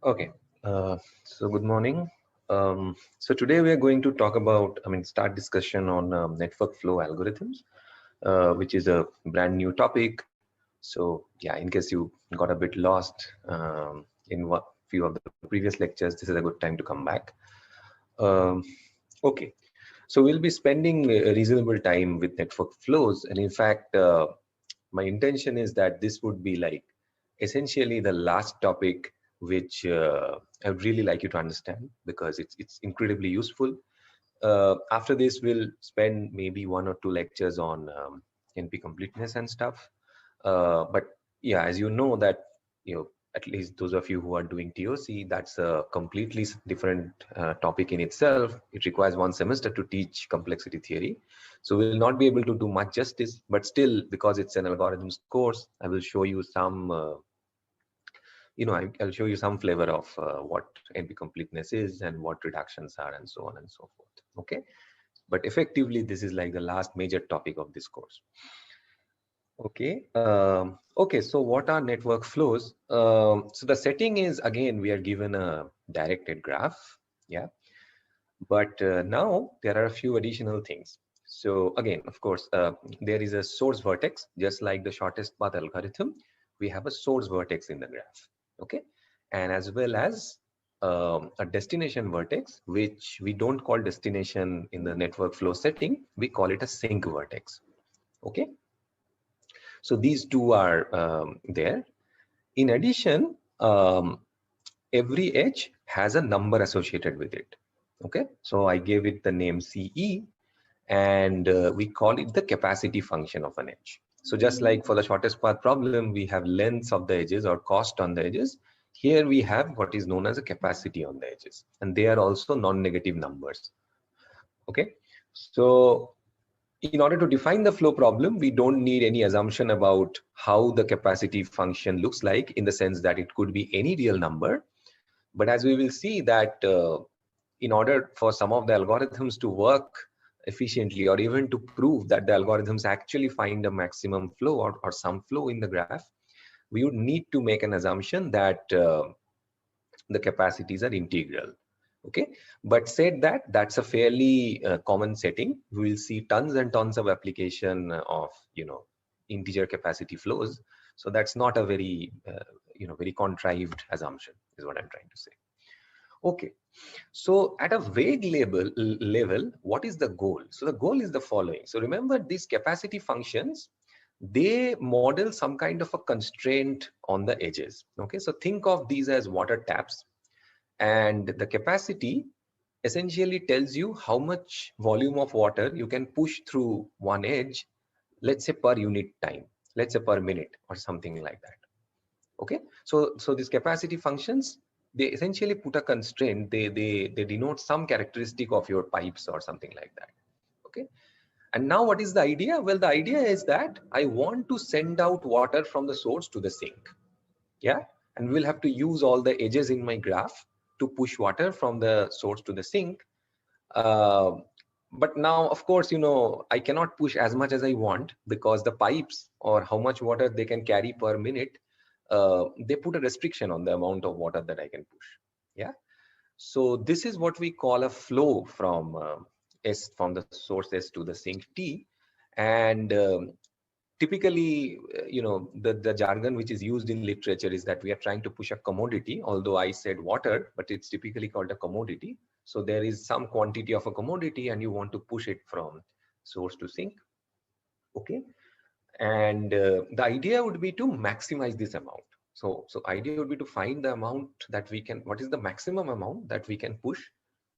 Okay, so good morning. So today we are going to talk about, start discussion on network flow algorithms, which is a brand new topic. So yeah, in case you got a bit lost in what few of the previous lectures, this is a good time to come back. Um, okay, so we'll be spending a reasonable time with network flows, and in fact, my intention is that this would be like essentially the last topic which I would really like you to understand because it's incredibly useful. After this, we'll spend maybe one or two lectures on NP completeness and stuff. But yeah, as you know that at least those of you who are doing TOC, that's a completely different topic in itself. It requires one semester to teach complexity theory. So we'll not be able to do much justice, but still, because it's an algorithms course, I will show you some, I'll show you some flavor of what NP completeness is and what reductions are and so on and so forth. Okay. But effectively, this is like the last major topic of this course. Okay. Okay. So what are network flows? So the setting is, again, we are given a directed graph. Yeah. But now there are a few additional things. So again, of course, there is a source vertex, just like the shortest path algorithm. We have a source vertex in the graph. Okay. And as well as a destination vertex, which we don't call destination in the network flow setting. We call it a sink vertex. Okay. So these two are there. In addition, every edge has a number associated with it. Okay, so I gave it the name CE, and we call it the capacity function of an edge. So just like for the shortest path problem, we have lengths of the edges or cost on the edges. Here we have what is known as a capacity on the edges, and they are also non-negative numbers. Okay, so in order to define the flow problem, we don't need any assumption about how the capacity function looks like, in the sense that it could be any real number. But as we will see that in order for some of the algorithms to work efficiently, or even to prove that the algorithms actually find a maximum flow or some flow in the graph, we would need to make an assumption that the capacities are integral. Okay, but said that, that's a fairly common setting. We will see tons and tons of application of integer capacity flows. So that's not a very very contrived assumption, is what I'm trying to say. Okay, so at a vague level, what is the goal? So the goal is the following. So remember, these capacity functions, they model some kind of a constraint on the edges. Okay, so think of these as water taps, and the capacity essentially tells you how much volume of water you can push through one edge, let's say per unit time, let's say per minute or something like that. Okay, so these capacity functions, they essentially put a constraint. They denote some characteristic of your pipes or something like that. Okay, and now what is the idea? Well, the idea is that I want to send out water from the source to the sink. Yeah, and we'll have to use all the edges in my graph to push water from the source to the sink. uh, but now, of course, I cannot push as much as I want, because the pipes, or how much water they can carry per minute, they put a restriction on the amount of water that I can push. Yeah, so this is what we call a flow from from the source S to the sink T. And typically, the jargon which is used in literature is that we are trying to push a commodity, although I said water, but it's typically called a commodity. So there is some quantity of a commodity and you want to push it from source to sink. Okay, and the idea would be to maximize this amount. So idea would be to find the amount that we can, what is the maximum amount that we can push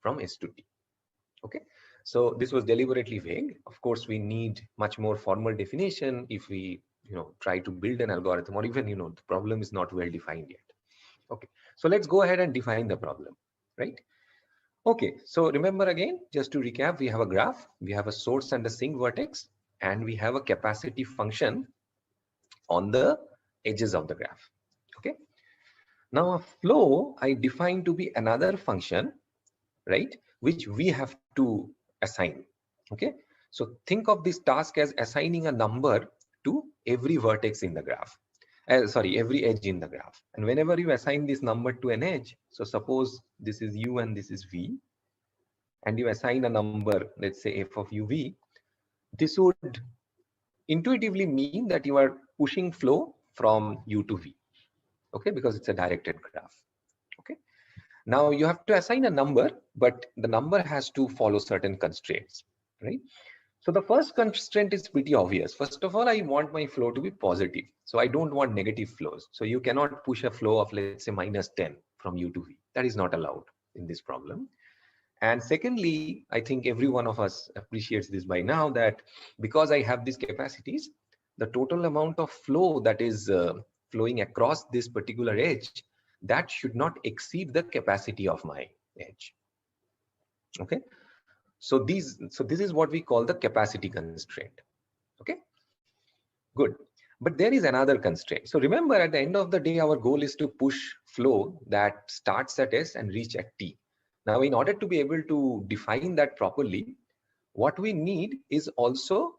from S to T. Okay, so this was deliberately vague. Of course, we need much more formal definition if we try to build an algorithm, or even the problem is not well defined yet. Okay, so let's go ahead and define the problem, right? Okay, so remember, again, just to recap, we have a graph, we have a source and a sink vertex, and we have a capacity function on the edges of the graph. Okay, now a flow I define to be another function, right, which we have to assign. Okay, so think of this task as assigning a number to every vertex in the graph. every edge in the graph. And whenever you assign this number to an edge, so suppose this is u and this is v, and you assign a number, let's say f of uv, this would intuitively mean that you are pushing flow from u to v, okay, because it's a directed graph. Okay, now you have to assign a number, but the number has to follow certain constraints, right? So the first constraint is pretty obvious. First of all, I want my flow to be positive. So I don't want negative flows. So you cannot push a flow of, let's say, -10 from u to v. That is not allowed in this problem. And secondly, I think every one of us appreciates this by now, that because I have these capacities, the total amount of flow that is flowing across this particular edge, that should not exceed the capacity of my edge. Okay. So this is what we call the capacity constraint. Okay, good. But there is another constraint. So remember, at the end of the day, our goal is to push flow that starts at S and reach at T. Now, in order to be able to define that properly, what we need is also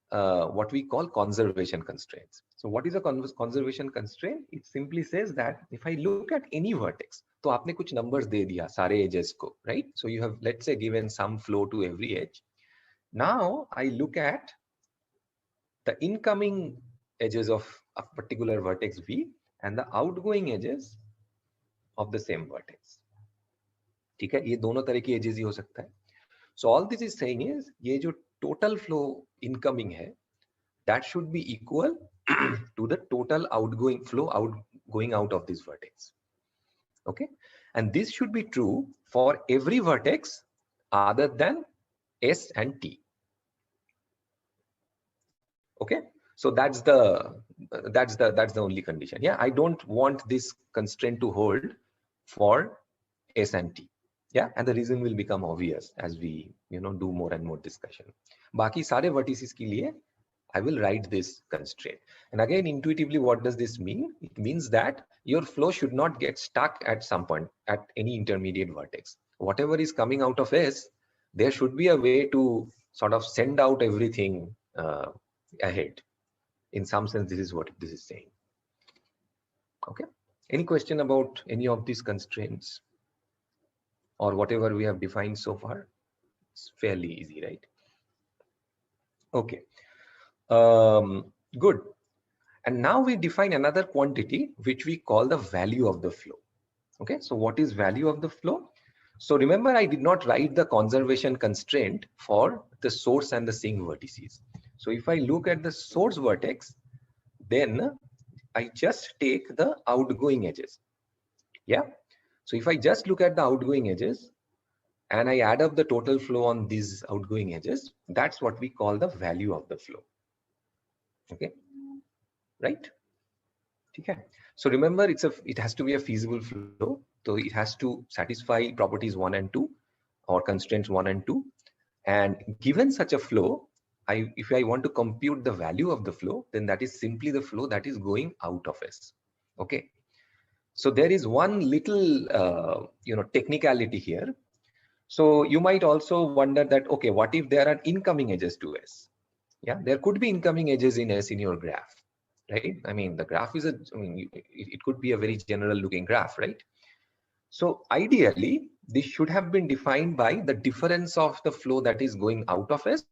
what we call conservation constraints. So what is a conservation constraint? It simply says that if I look at any vertex, तो आपने कुछ numbers दे दिया सारे edges को, right? So you have, let's say, given some flow to every edge. Now I look at the incoming edges of a particular vertex V and the outgoing edges of the same vertex. ठीक है, ये दोनों तरह की edges ही हो सकता है. So all this is saying is, ये जो total flow incoming है, that should be equal to the total outgoing flow going out of this vertex. Okay, and this should be true for every vertex other than S and T. Okay, so that's the only condition. Yeah, I don't want this constraint to hold for S and T. Yeah, and the reason will become obvious as we do more and more discussion. Baki sare vertices ke liye I will write this constraint. And again, intuitively, what does this mean? It means that your flow should not get stuck at some point at any intermediate vertex. Whatever is coming out of S, there should be a way to sort of send out everything ahead. In some sense, this is what this is saying. Okay. Any question about any of these constraints or whatever we have defined so far? It's fairly easy, right? Okay. Good. And now we define another quantity which we call the value of the flow. Okay, so what is value of the flow? So remember, I did not write the conservation constraint for the source and the sink vertices. So if I look at the source vertex, then I just take the outgoing edges. Yeah. So if I just look at the outgoing edges and I add up the total flow on these outgoing edges, that's what we call the value of the flow. Okay, right? Okay. So remember, it has to be a feasible flow. So it has to satisfy properties 1 and 2 or constraints 1 and 2. And given such a flow, if I want to compute the value of the flow, then that is simply the flow that is going out of S. Okay. So there is one little, technicality here. So you might also wonder that, okay, what if there are incoming edges to S? Yeah, there could be incoming edges in S in your graph, right? I mean, the graph is it could be a very general looking graph, right? So ideally, this should have been defined by the difference of the flow that is going out of S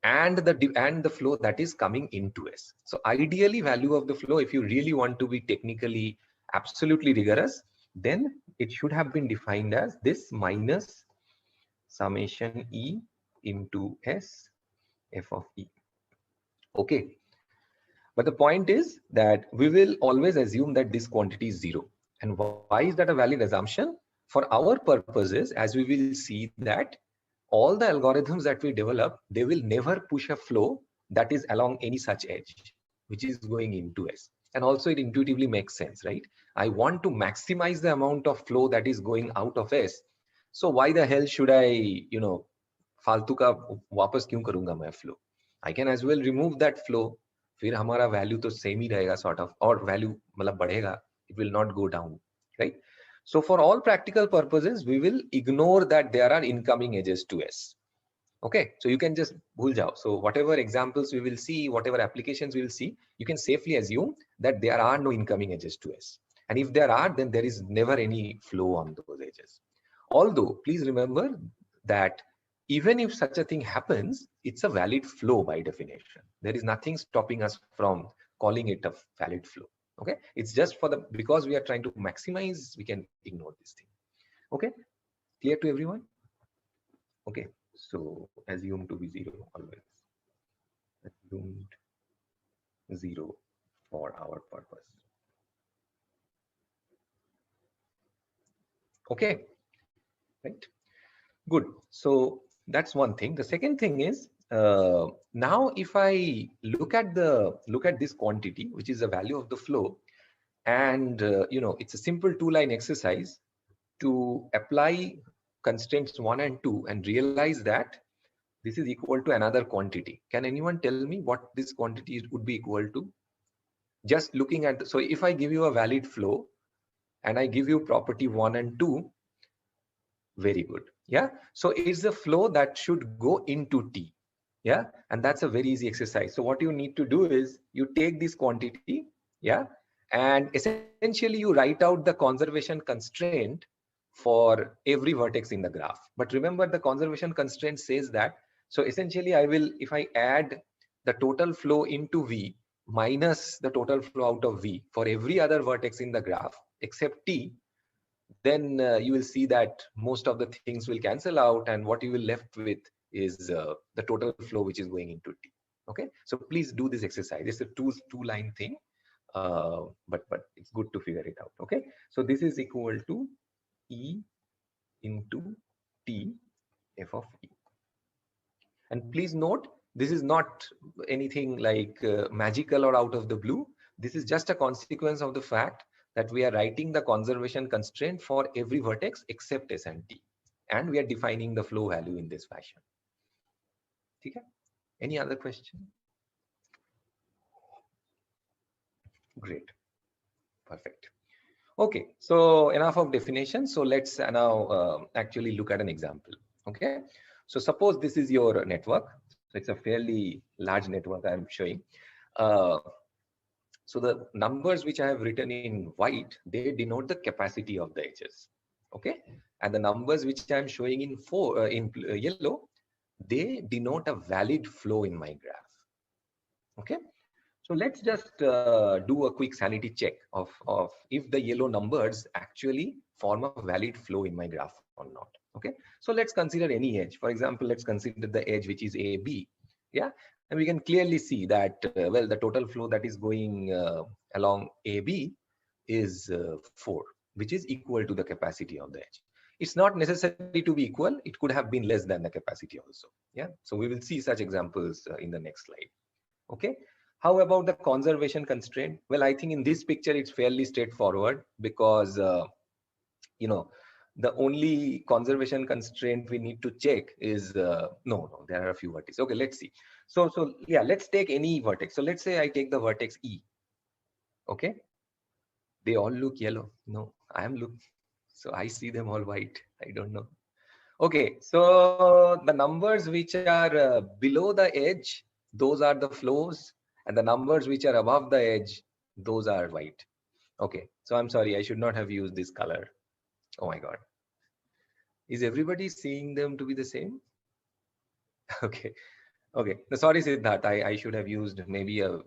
and the flow that is coming into S. So ideally, value of the flow, if you really want to be technically absolutely rigorous, then it should have been defined as this minus summation E into S F of E. Okay. But the point is that we will always assume that this quantity is 0. And why is that a valid assumption? For our purposes, as we will see that all the algorithms that we develop, they will never push a flow that is along any such edge, which is going into S. And also it intuitively makes sense, right? I want to maximize the amount of flow that is going out of S. So why the hell should I, फालतू का वापस क्यों करूंगा मैं flow? I can as well remove that flow. फिर हमारा value तो same ही रहेगा sort of, और value मतलब बढ़ेगा. It will not go down, right? So for all practical purposes, we will ignore that there are incoming edges to S. Okay, so you can just bhul jao. So whatever examples we will see, whatever applications we will see, you can safely assume that there are no incoming edges to S. And if there are, then there is never any flow on those edges. Although, please remember that even if such a thing happens, it's a valid flow by definition. There is nothing stopping us from calling it a valid flow. Okay, it's just for the, because we are trying to maximize, we can ignore this thing. Okay, clear to everyone? Okay, so assume to be 0 always. Assumed 0 for our purpose. Okay, right? Good. So that's one thing. The second thing is, now if I look at this quantity, which is the value of the flow, and it's a simple two-line exercise to apply constraints 1 and 2 and realize that this is equal to another quantity. Can anyone tell me what this quantity would be equal to? Just looking at so if I give you a valid flow and I give you property 1 and 2, very good. Yeah, so it's a flow that should go into T. Yeah, and that's a very easy exercise. So what you need to do is you take this quantity, yeah, and essentially you write out the conservation constraint for every vertex in the graph. But remember, the conservation constraint says that, so essentially I will, if I add the total flow into V minus the total flow out of V for every other vertex in the graph except T, then you will see that most of the things will cancel out, and what you will left with is the total flow which is going into T. Okay, so please do this exercise. It's a two-line thing, but it's good to figure it out. Okay, so this is equal to E into T f of E. And please note, this is not anything like magical or out of the blue. This is just a consequence of the fact that we are writing the conservation constraint for every vertex except S and T. And we are defining the flow value in this fashion. Okay? Any other question? Great. Perfect. Okay, so enough of definition. So let's now actually look at an example. Okay, so suppose this is your network. So it's a fairly large network I'm showing. So the numbers which I have written in white, they denote the capacity of the edges. Okay, and the numbers which I'm showing in yellow, they denote a valid flow in my graph. Okay, so let's just do a quick sanity check of if the yellow numbers actually form a valid flow in my graph or not. Okay, so let's consider any edge. For example, let's consider the edge which is AB. Yeah, and we can clearly see that, well, the total flow that is going along AB is 4, which is equal to the capacity of the edge. It's not necessary to be equal. It could have been less than the capacity also. Yeah, so we will see such examples in the next slide. Okay. How about the conservation constraint? Well, I think in this picture, it's fairly straightforward because, the only conservation constraint we need to check is, no, there are a few vertices. Okay, let's see. So yeah, let's take any vertex. So let's say I take the vertex E. Okay. They all look yellow. No, I am looking. So I see them all white. I don't know. Okay, so the numbers which are below the edge, those are the flows, and the numbers which are above the edge, those are white. Okay, so I'm sorry, I should not have used this color. Oh my God. Is everybody seeing them to be the same? Okay, okay. Sorry, Siddharth, I should have used maybe a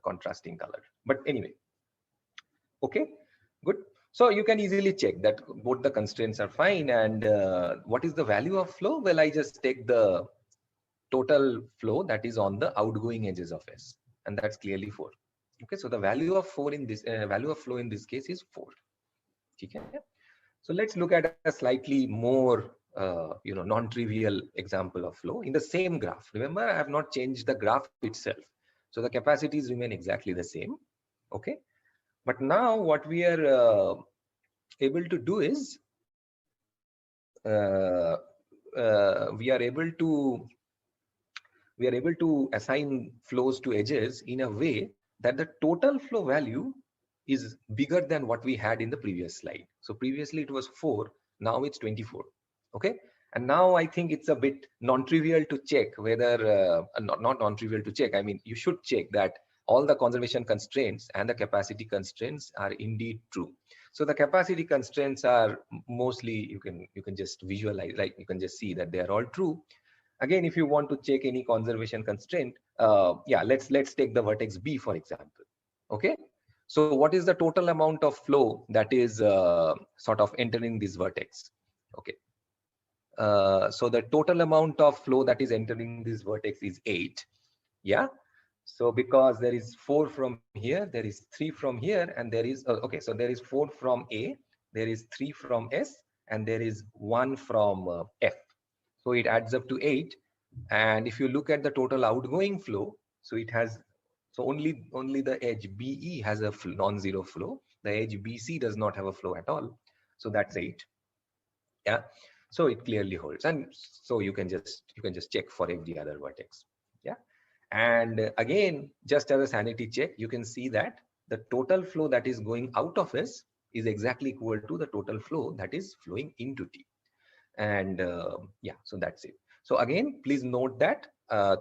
contrasting color. But anyway, okay, good. So you can easily check that both the constraints are fine. And what is the value of flow? Well, I just take the total flow that is on the outgoing edges of S, and that's clearly 4. Okay, so the value of flow in this case is 4. Okay, so let's look at a slightly more non-trivial example of flow in the same graph. Remember, I have not changed the graph itself, so the capacities remain exactly the same. Okay, but now what we are able to do is we are able to assign flows to edges in a way that the total flow value is bigger than what we had in the previous slide. So previously it was 4, now it's 24. Okay, And now I think it's a bit non-trivial to check whether, not non-trivial to check, I mean, you should check that all the conservation constraints and the capacity constraints are indeed true. So the capacity constraints are mostly, you can just visualize, like you can just see that they are all true. Again, if you want to check any conservation constraint, yeah, let's take the vertex B, for example. Okay. So what is the total amount of flow that is sort of entering this vertex? Okay. So the total amount of flow that is entering this vertex is 8. Yeah. So because there is 4 from here, there is 3 from here, and there is, okay, so there is 4 from A, there is 3 from S, and there is 1 from F. So it adds up to 8. And if you look at the total outgoing flow, so it has, so only the edge BE has a non-zero flow. The edge BC does not have a flow at all. So that's 8. Yeah. So it clearly holds. And so you can just check for every other vertex. Yeah. And again, just as a sanity check, you can see that the total flow that is going out of S is exactly equal to the total flow that is flowing into T. And yeah, so that's it. So again, please note that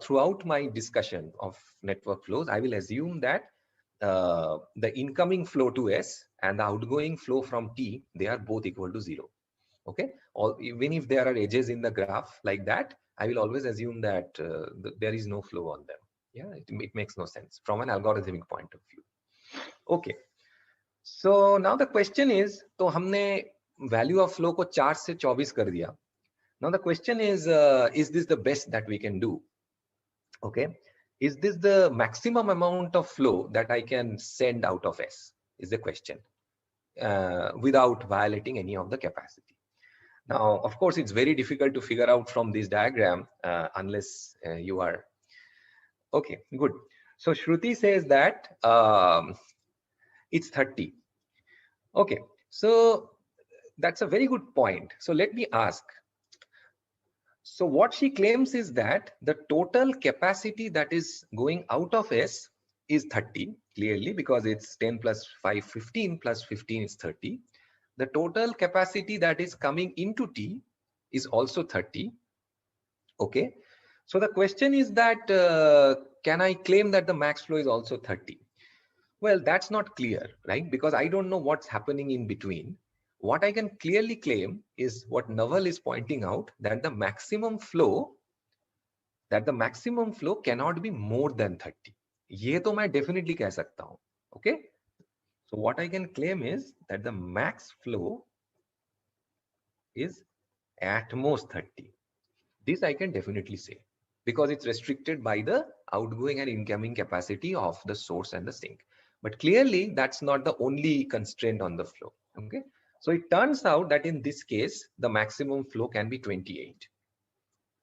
throughout my discussion of network flows, I will assume that the incoming flow to S and the outgoing flow from T, they are both equal to 0. Okay, even if there are edges in the graph like that, I will always assume that there is no flow on them. Yeah, it makes no sense from an algorithmic point of view. Okay, so now the question is, तो हमने value of flow को 4 से 24 कर दिया. Now the question is this the best that we can do? Okay, is this the maximum amount of flow that I can send out of S? Is the question, without violating any of the capacity. Now, of course, it's very difficult to figure out from this diagram unless you are okay. Good. So Shruti says that it's 30. Okay, so that's a very good point. So let me ask. So what she claims is that the total capacity that is going out of S is 30, clearly, because it's 10 plus 5, 15, plus 15 is 30. The total capacity that is coming into T is also 30. Okay. So the question is that, can I claim that the max flow is also 30? Well, that's not clear, right? Because I don't know what's happening in between. What I can clearly claim is what Naval is pointing out, that the maximum flow cannot be more than 30. ये तो मैं definitely कह सकता हूँ. Okay. So what I can claim is that the max flow is at most 30. This I can definitely say, because it's restricted by the outgoing and incoming capacity of the source and the sink. But clearly, that's not the only constraint on the flow. Okay, so it turns out that in this case, the maximum flow can be 28.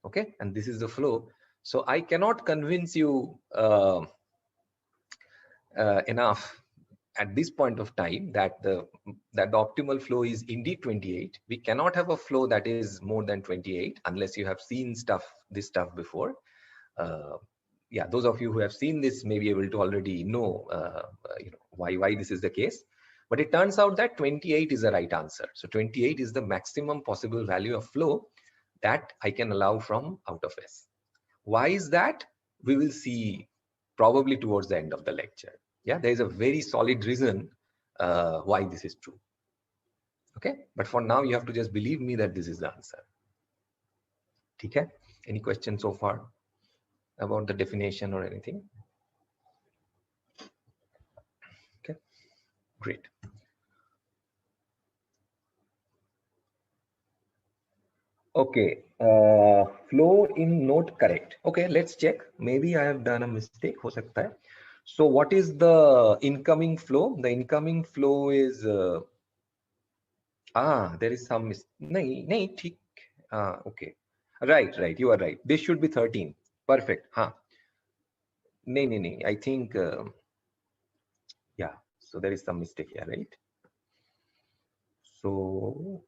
Okay, and this is the flow. So I cannot convince you enough at this point of time that the optimal flow is indeed 28. We cannot have a flow that is more than 28 unless you have seen this stuff before. Yeah, those of you who have seen this may be able to already know, why this is the case. But it turns out that 28 is the right answer. So 28 is the maximum possible value of flow that I can allow from out of S. Why is that? We will see probably towards the end of the lecture. Yeah, there is a very solid reason why this is true. Okay, but for now you have to just believe me that this is the answer. Okay, any questions so far about the definition or anything? Okay, great. Okay, flow in node correct. Okay, let's check. Maybe I have done a mistake. हो सकता है. So what is the incoming flow? The incoming flow is there is some nahi ठीक. Okay, right, you are right. This should be 13. Perfect. nahi, I think yeah, so there is some mistake here, right? So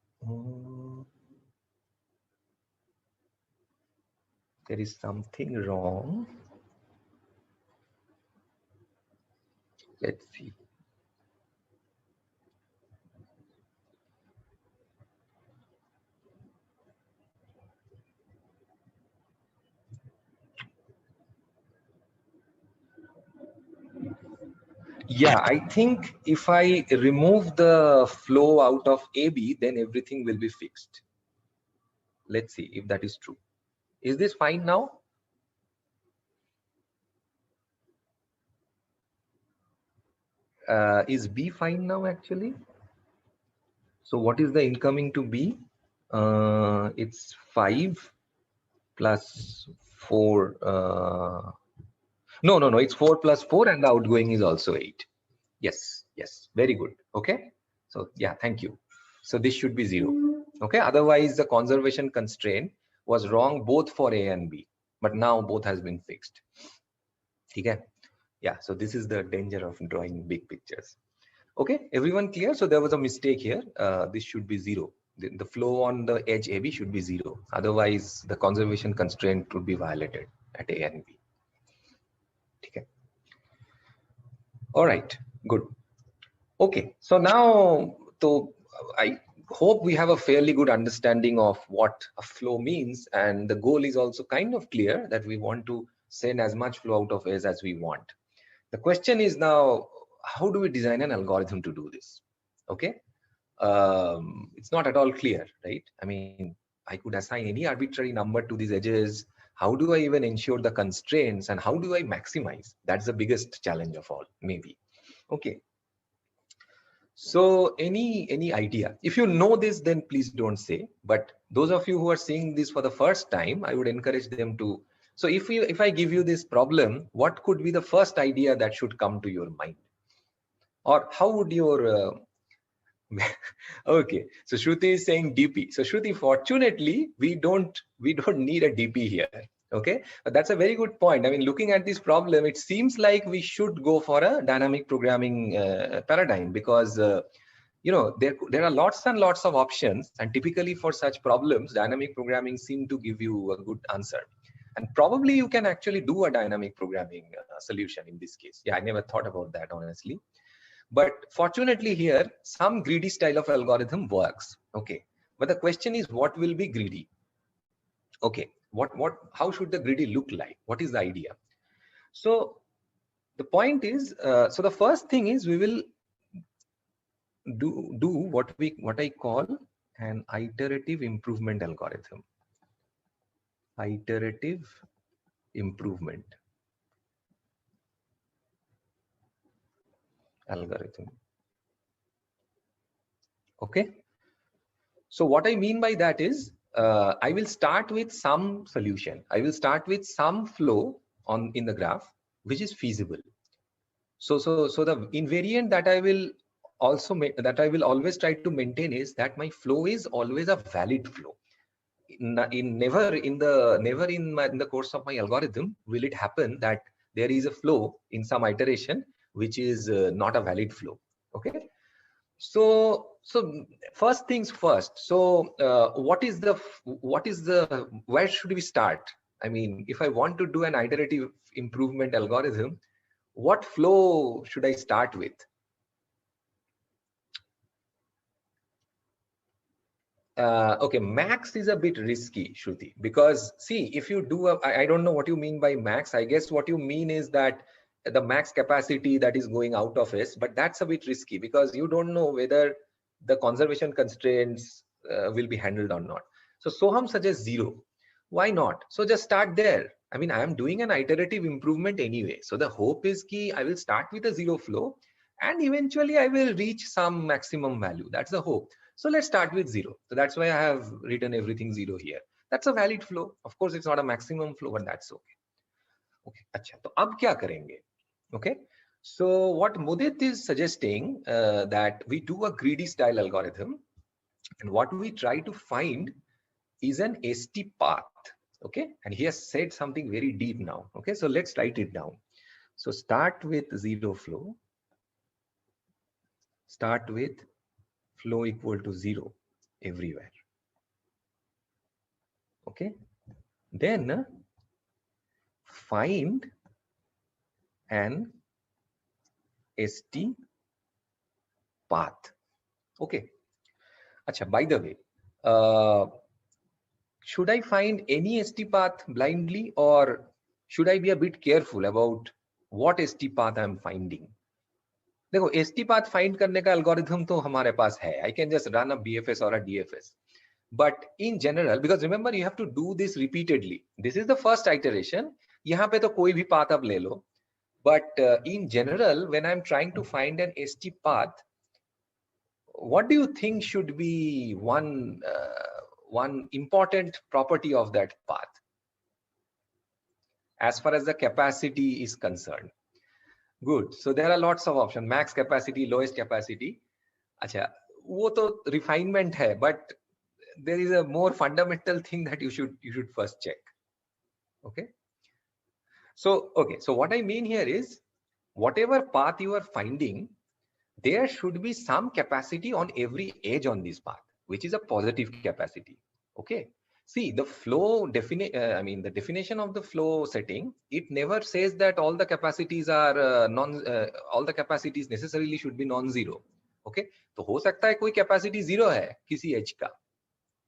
there is something wrong. Let's see. Yeah, I think if I remove the flow out of AB, then everything will be fixed. Let's see if that is true. Is this fine now? Is B fine now actually? So what is the incoming to B? It's 5 plus 4. No, it's 4 plus 4 and the outgoing is also 8. Yes, very good. Okay. So yeah, thank you. So this should be 0. Okay. Otherwise, the conservation constraint was wrong both for A and B, but now both has been fixed. Okay. Yeah. So this is the danger of drawing big pictures. Okay, everyone clear? So there was a mistake here. This should be 0. The flow on the edge AB should be 0. Otherwise, the conservation constraint would be violated at A and B. Okay. All right, good. Okay, so now, I hope we have a fairly good understanding of what a flow means, and the goal is also kind of clear that we want to send as much flow out of S as we want. The question is now, how do we design an algorithm to do this? Okay, it's not at all clear, right? I mean, I could assign any arbitrary number to these edges. How do I even ensure the constraints, and how do I maximize? That's the biggest challenge of all, maybe. Okay. So any idea? If you know this, then please don't say. But those of you who are seeing this for the first time, I would encourage them to. So if I give you this problem, what could be the first idea that should come to your mind? Or how would your okay, so Shruti is saying DP. So Shruti, fortunately, we don't need a DP here. Okay, but that's a very good point. I mean, looking at this problem, it seems like we should go for a dynamic programming paradigm, because there are lots and lots of options, and typically for such problems, dynamic programming seem to give you a good answer. And probably you can actually do a dynamic programming solution in this case. Yeah, I never thought about that, honestly. But fortunately here, some greedy style of algorithm works. Okay, but the question is, what will be greedy? Okay, how should the greedy look like? What is the idea? So the point is, so the first thing is, we will do what I call an iterative improvement algorithm. Iterative improvement algorithm. Okay. So what I mean by that is, I will start with some solution. I will start with some flow in the graph, which is feasible. So the invariant that I will always try to maintain is that my flow is always a valid flow. Never in the course of my algorithm will it happen that there is a flow in some iteration which is not a valid flow. Okay. So first things first. So where should we start? I mean, if I want to do an iterative improvement algorithm, what flow should I start with? Okay, max is a bit risky, Shruti, because see, if you do I don't know what you mean by max. I guess what you mean is that the max capacity that is going out of S, but that's a bit risky because you don't know whether the conservation constraints will be handled or not. So Soham suggests 0. Why not? So just start there. I mean, I am doing an iterative improvement anyway. So the hope is that I will start with a 0 flow and eventually I will reach some maximum value. That's the hope. So let's start with 0. So that's why I have written everything 0 here. That's a valid flow. Of course, it's not a maximum flow, but that's okay. Okay, अच्छा, तो अब क्या करेंगे? Okay, so what Mudit is suggesting that we do a greedy style algorithm, and what we try to find is an ST path. Okay, and he has said something very deep now. Okay, so let's write it down. So start with 0 flow. Start with flow equal to 0 everywhere. Okay, then find an ST path. Okay. Acha, by the way, should I find any ST path blindly, or should I be a bit careful about what ST path I'm finding? देखो ST path find करने का algorithm तो हमारे पास है. I can just run a BFS or a DFS. But in general, because remember you have to do this repeatedly. This is the first iteration. यहाँ पे तो कोई भी path आप ले लो. But in general, when I'm trying to find an ST path, what do you think should be one important property of that path as far as the capacity is concerned? Good. So there are lots of options. Max capacity, lowest capacity. अच्छा, वो तो refinement है, but there is a more fundamental thing that you should first check. Okay. So what I mean here is, whatever path you are finding, there should be some capacity on every edge on this path, which is a positive capacity. Okay. See, the flow the definition of the flow setting, it never says that all the capacities are all the capacities necessarily should be non-zero. Okay. तो हो सकता है कोई capacity zero है किसी edge का.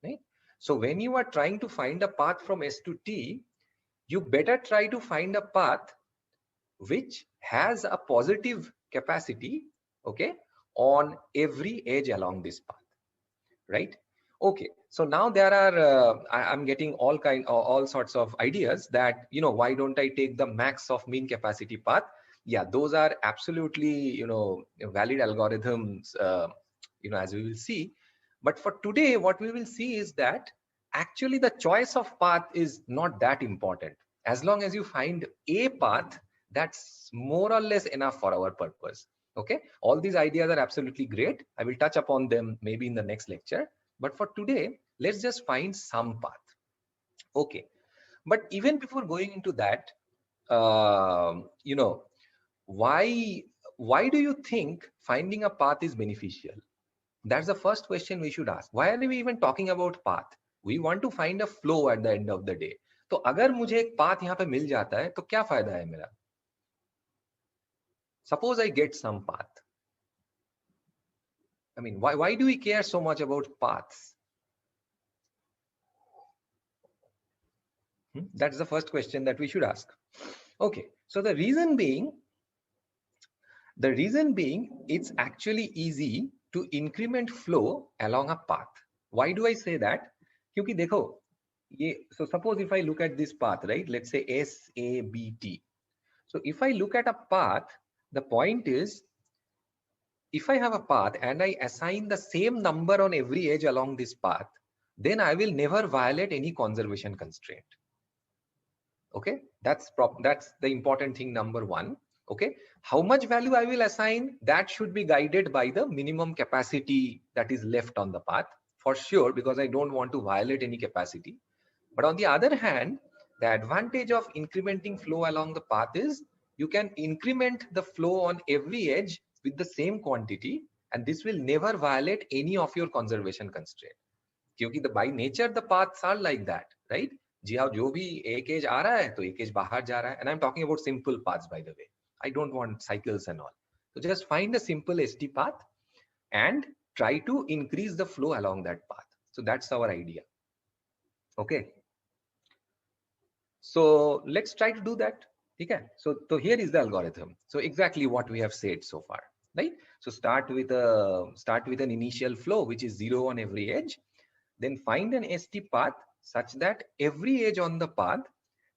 Right? So when you are trying to find a path from S to T, you better try to find a path which has a positive capacity, okay, on every edge along this path, right? Okay, so now there are I'm getting all sorts of ideas that, you know, why don't I take the max of mean capacity path? Yeah, those are absolutely, you know, valid algorithms, you know, as we will see. But for today, what we will see is that actually the choice of path is not that important. As long as you find a path, that's more or less enough for our purpose. Okay, all these ideas are absolutely great. I will touch upon them maybe in the next lecture. But for today, let's just find some path. Okay, but even before going into that, you know, why do you think finding a path is beneficial? That's the first question we should ask. Why are we even talking about path? We want to find a flow at the end of the day. तो अगर मुझे एक path यहाँ पे मिल जाता है तो क्या फायदा है मेरा? Suppose I get some path. I mean, why do we care so much about paths? That's the first question that we should ask. Okay, so the reason being, it's actually easy to increment flow along a path. Why do I say that? क्योंकि देखो ये, so suppose if I look at this path, right? Let's say SABT. So if I look at a path, the point is, if I have a path and I assign the same number on every edge along this path, then I will never violate any conservation constraint. Okay, that's the important thing, number one. Okay, how much value I will assign, that should be guided by the minimum capacity that is left on the path, for sure, because I don't want to violate any capacity. But on the other hand, the advantage of incrementing flow along the path is you can increment the flow on every edge with the same quantity, and this will never violate any of your conservation constraint. क्योंकि by nature the paths are like that, right? जी हाँ, जो भी एक as आ रहा है तो एक as बाहर जा रहा है. And I'm talking about simple paths, by the way. I don't want cycles and all. So just find a simple ST path and try to increase the flow along that path. So that's our idea. Okay. So let's try to do that. Okay. So here is the algorithm. So exactly what we have said so far, right? So start with an initial flow which is 0 on every edge. Then find an ST path such that every edge on the path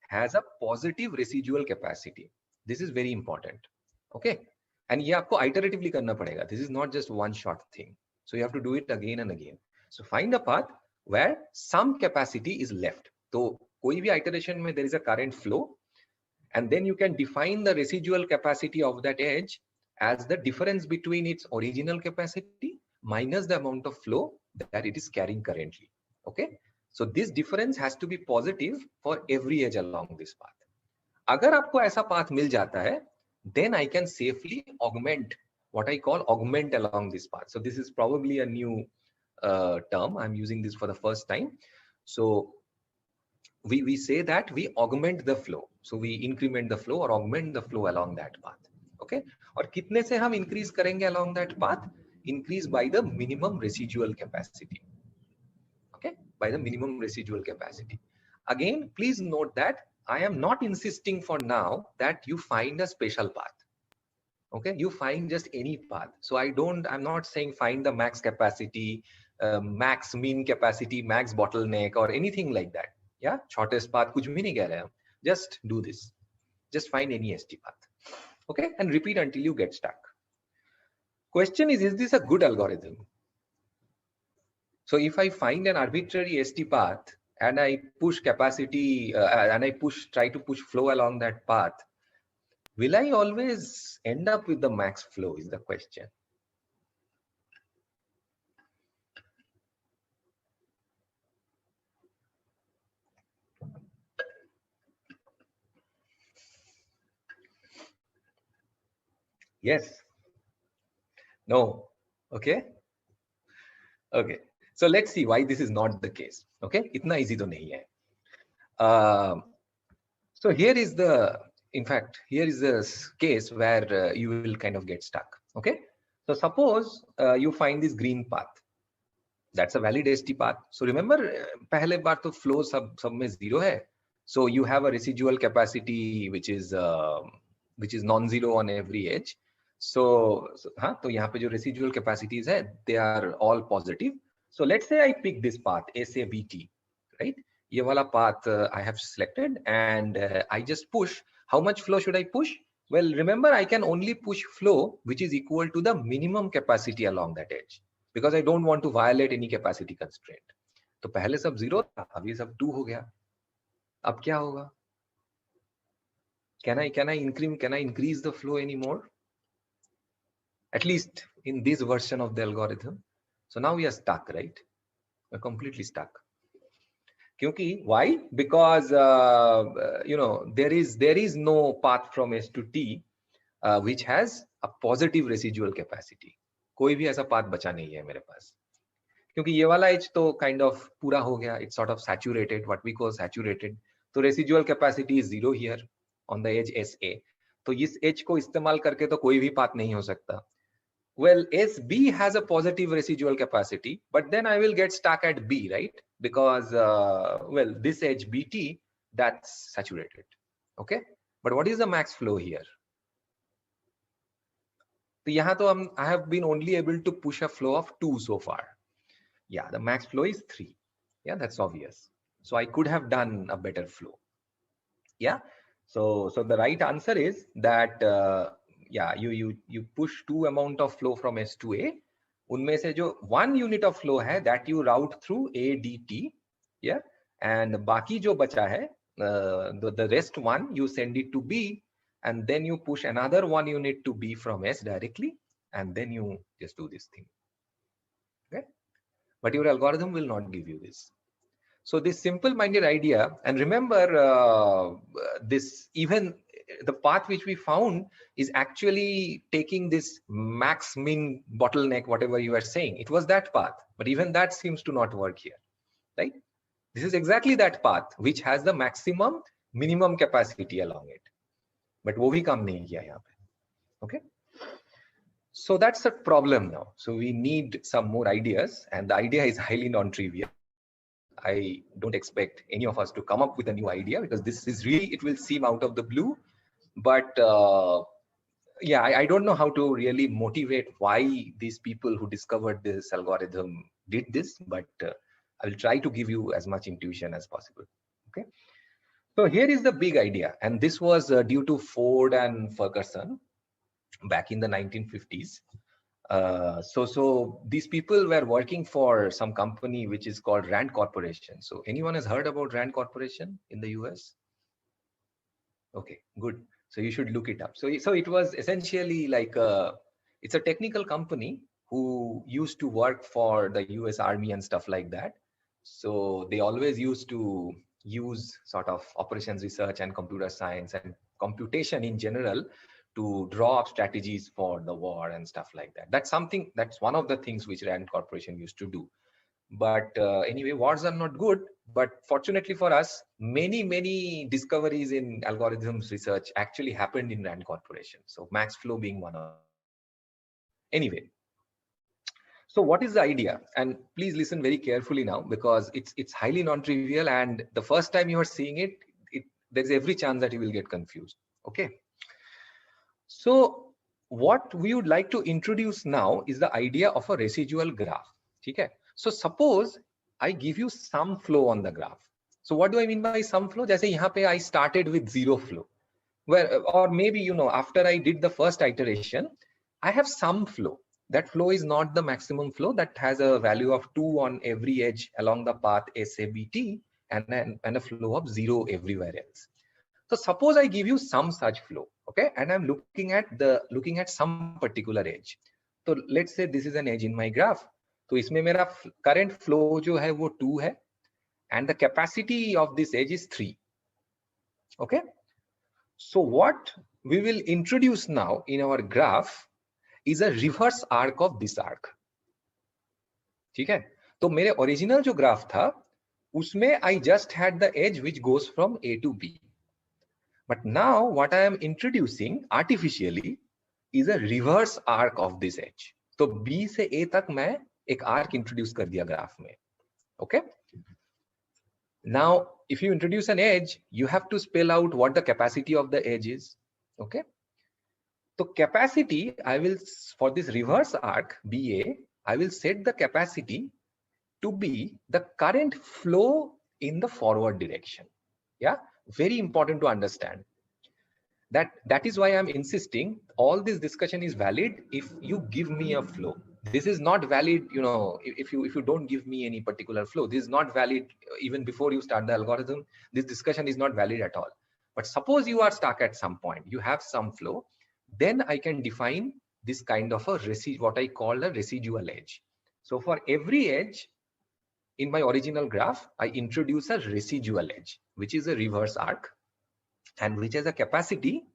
has a positive residual capacity. This is very important. Okay. And ये आपको iteratively करना पड़ेगा. This is not just one shot thing. So you have to do it again and again. So find a path where some capacity is left. So कोई भी iteration में there is a current flow, and then you can define the residual capacity of that edge as the difference between its original capacity minus the amount of flow that it is carrying currently. Okay, so this difference has to be positive for every edge along this path. अगर आपको ऐसा path मिल जाता है, then I can safely augment, what I call augment along this path. So this is probably a new term. I'm using this for the first time. So we say that we augment the flow. So we increment the flow or augment the flow along that path. Okay, और कितने से हम increase करेंगे along that path? Increase by the minimum residual capacity. Okay, by the minimum residual capacity. Again, please note that I am not insisting for now that you find a special path. Okay, you find just any path. So I'm not saying find the max capacity, max mean capacity, max bottleneck or anything like that. Yeah, shortest path kuch bhi nahi keh rahe hum. Just do this. Just find any ST path. Okay, and repeat until you get stuck. Question is this a good algorithm? So if I find an arbitrary ST path and I push capacity and I try to push flow along that path, will I always end up with the max flow is the question. Yes. No. Okay. Okay. So let's see why this is not the case. Okay. Itna easy to nahi hai. So here is in fact, here is the case where you will kind of get stuck. Okay. So suppose you find this green path. That's a valid ST path. So remember, pehle baar to flow sab mein zero hai. So you have a residual capacity which is non-zero on every edge. So to यहाँ पे जो residual capacities है, they are all positive. So let's say I pick this path SABT, right? ये वाला path I have selected and I just push. How much flow should I push? Well, remember I can only push flow which is equal to the minimum capacity along that edge because I don't want to violate any capacity constraint. तो पहले सब 0 था, अब ये सब 2 हो गया. अब क्या होगा? Can I increase the flow anymore? At least in this version of the algorithm. So now we are stuck, right? We're completely stuck. Why? Because there is no path from S to T which has a positive residual capacity. कोई भी ऐसा path बचा नहीं है मेरे पास. क्योंकि ये वाला edge तो kind of पूरा हो गया. It's sort of saturated, what we call saturated. तो residual capacity is 0 here on the edge SA. तो इस edge को इस्तेमाल करके तो कोई भी path नहीं हो सकता. Well, SB has a positive residual capacity, but then I will get stuck at B, right? Because, well, this edge BT, that's saturated, okay? But what is the max flow here? So यहाँ तो I have been only able to push a flow of 2 so far. Yeah, the max flow is 3. Yeah, that's obvious. So I could have done a better flow. Yeah. So the right answer is that yeah, you push 2 amount of flow from S to A. उनमें से जो 1 unit of flow है that you route through ADT. Yeah. And बाकी जो बचा है the rest one you send it to B and then you push another 1 unit to B from S directly and then you just do this thing. Okay. But your algorithm will not give you this. So this simple-minded idea, and remember this, even the path which we found is actually taking this max min bottleneck, whatever you are saying. It was that path, but even that seems to not work here, right? This is exactly that path which has the maximum minimum capacity along it. But wo bhi kam nahi kiya yahan pe. Okay. So that's a problem now. So we need some more ideas, and the idea is highly non-trivial. I don't expect any of us to come up with a new idea because this is really, it will seem out of the blue. But yeah, I don't know how to really motivate why these people who discovered this algorithm did this, but I will try to give you as much intuition as possible. Okay. So here is the big idea. And this was due to Ford and Ferguson back in the 1950s. So these people were working for some company which is called Rand Corporation. So anyone has heard about Rand Corporation in the US? Okay, good. So you should look it up. So it was essentially like it's a technical company who used to work for the US Army and stuff like that. So they always used to use sort of operations research and computer science and computation in general to draw up strategies for the war and stuff like that. That's one of the things which Rand Corporation used to do. But anyway, wars are not good. But fortunately for us, many discoveries in algorithms research actually happened in Rand Corporation. So max flow being one of them. Anyway, so what is the idea? And please listen very carefully now because it's highly non-trivial. And the first time you are seeing it, there's every chance that you will get confused. Okay. So what we would like to introduce now is the idea of a residual graph. Okay, so suppose I give you some flow on the graph. So what do I mean by some flow? Jaise yahan pe I started with zero flow, where, or maybe, you know, after I did the first iteration, I have some flow. That flow is not the maximum flow, that has a value of 2 on every edge along the path SABT, and a flow of 0 everywhere else. So suppose I give you some such flow, okay, and I'm looking at some particular edge. So let's say this is an edge in my graph. तो इसमें मेरा current flow जो है वो 2 है, and the capacity of this edge is 3. Okay. So what we will introduce now in our graph is a reverse arc of this arc. ठीक है? तो मेरे original जो graph था, उसमें I just had the edge which goes from A to B. But now what I am introducing artificially is a reverse arc of this edge. तो B से A तक मैं एक arc introduce कर दिया graph में. Okay? Now, if you introduce an edge, you have to spell out what the capacity of the edge is. Okay? So capacity, I will, for this reverse arc BA, I will set the capacity to be the current flow in the forward direction. Yeah, very important to understand. That is why I'm insisting all this discussion is valid if you give me a flow. This is not valid, you know, if you don't give me any particular flow. This is not valid even before you start the algorithm. This discussion is not valid at all. But suppose you are stuck at some point, you have some flow, then I can define this kind of a what I call a residual edge. So for every edge in my original graph, I introduce a residual edge, which is a reverse arc, and which has a capacity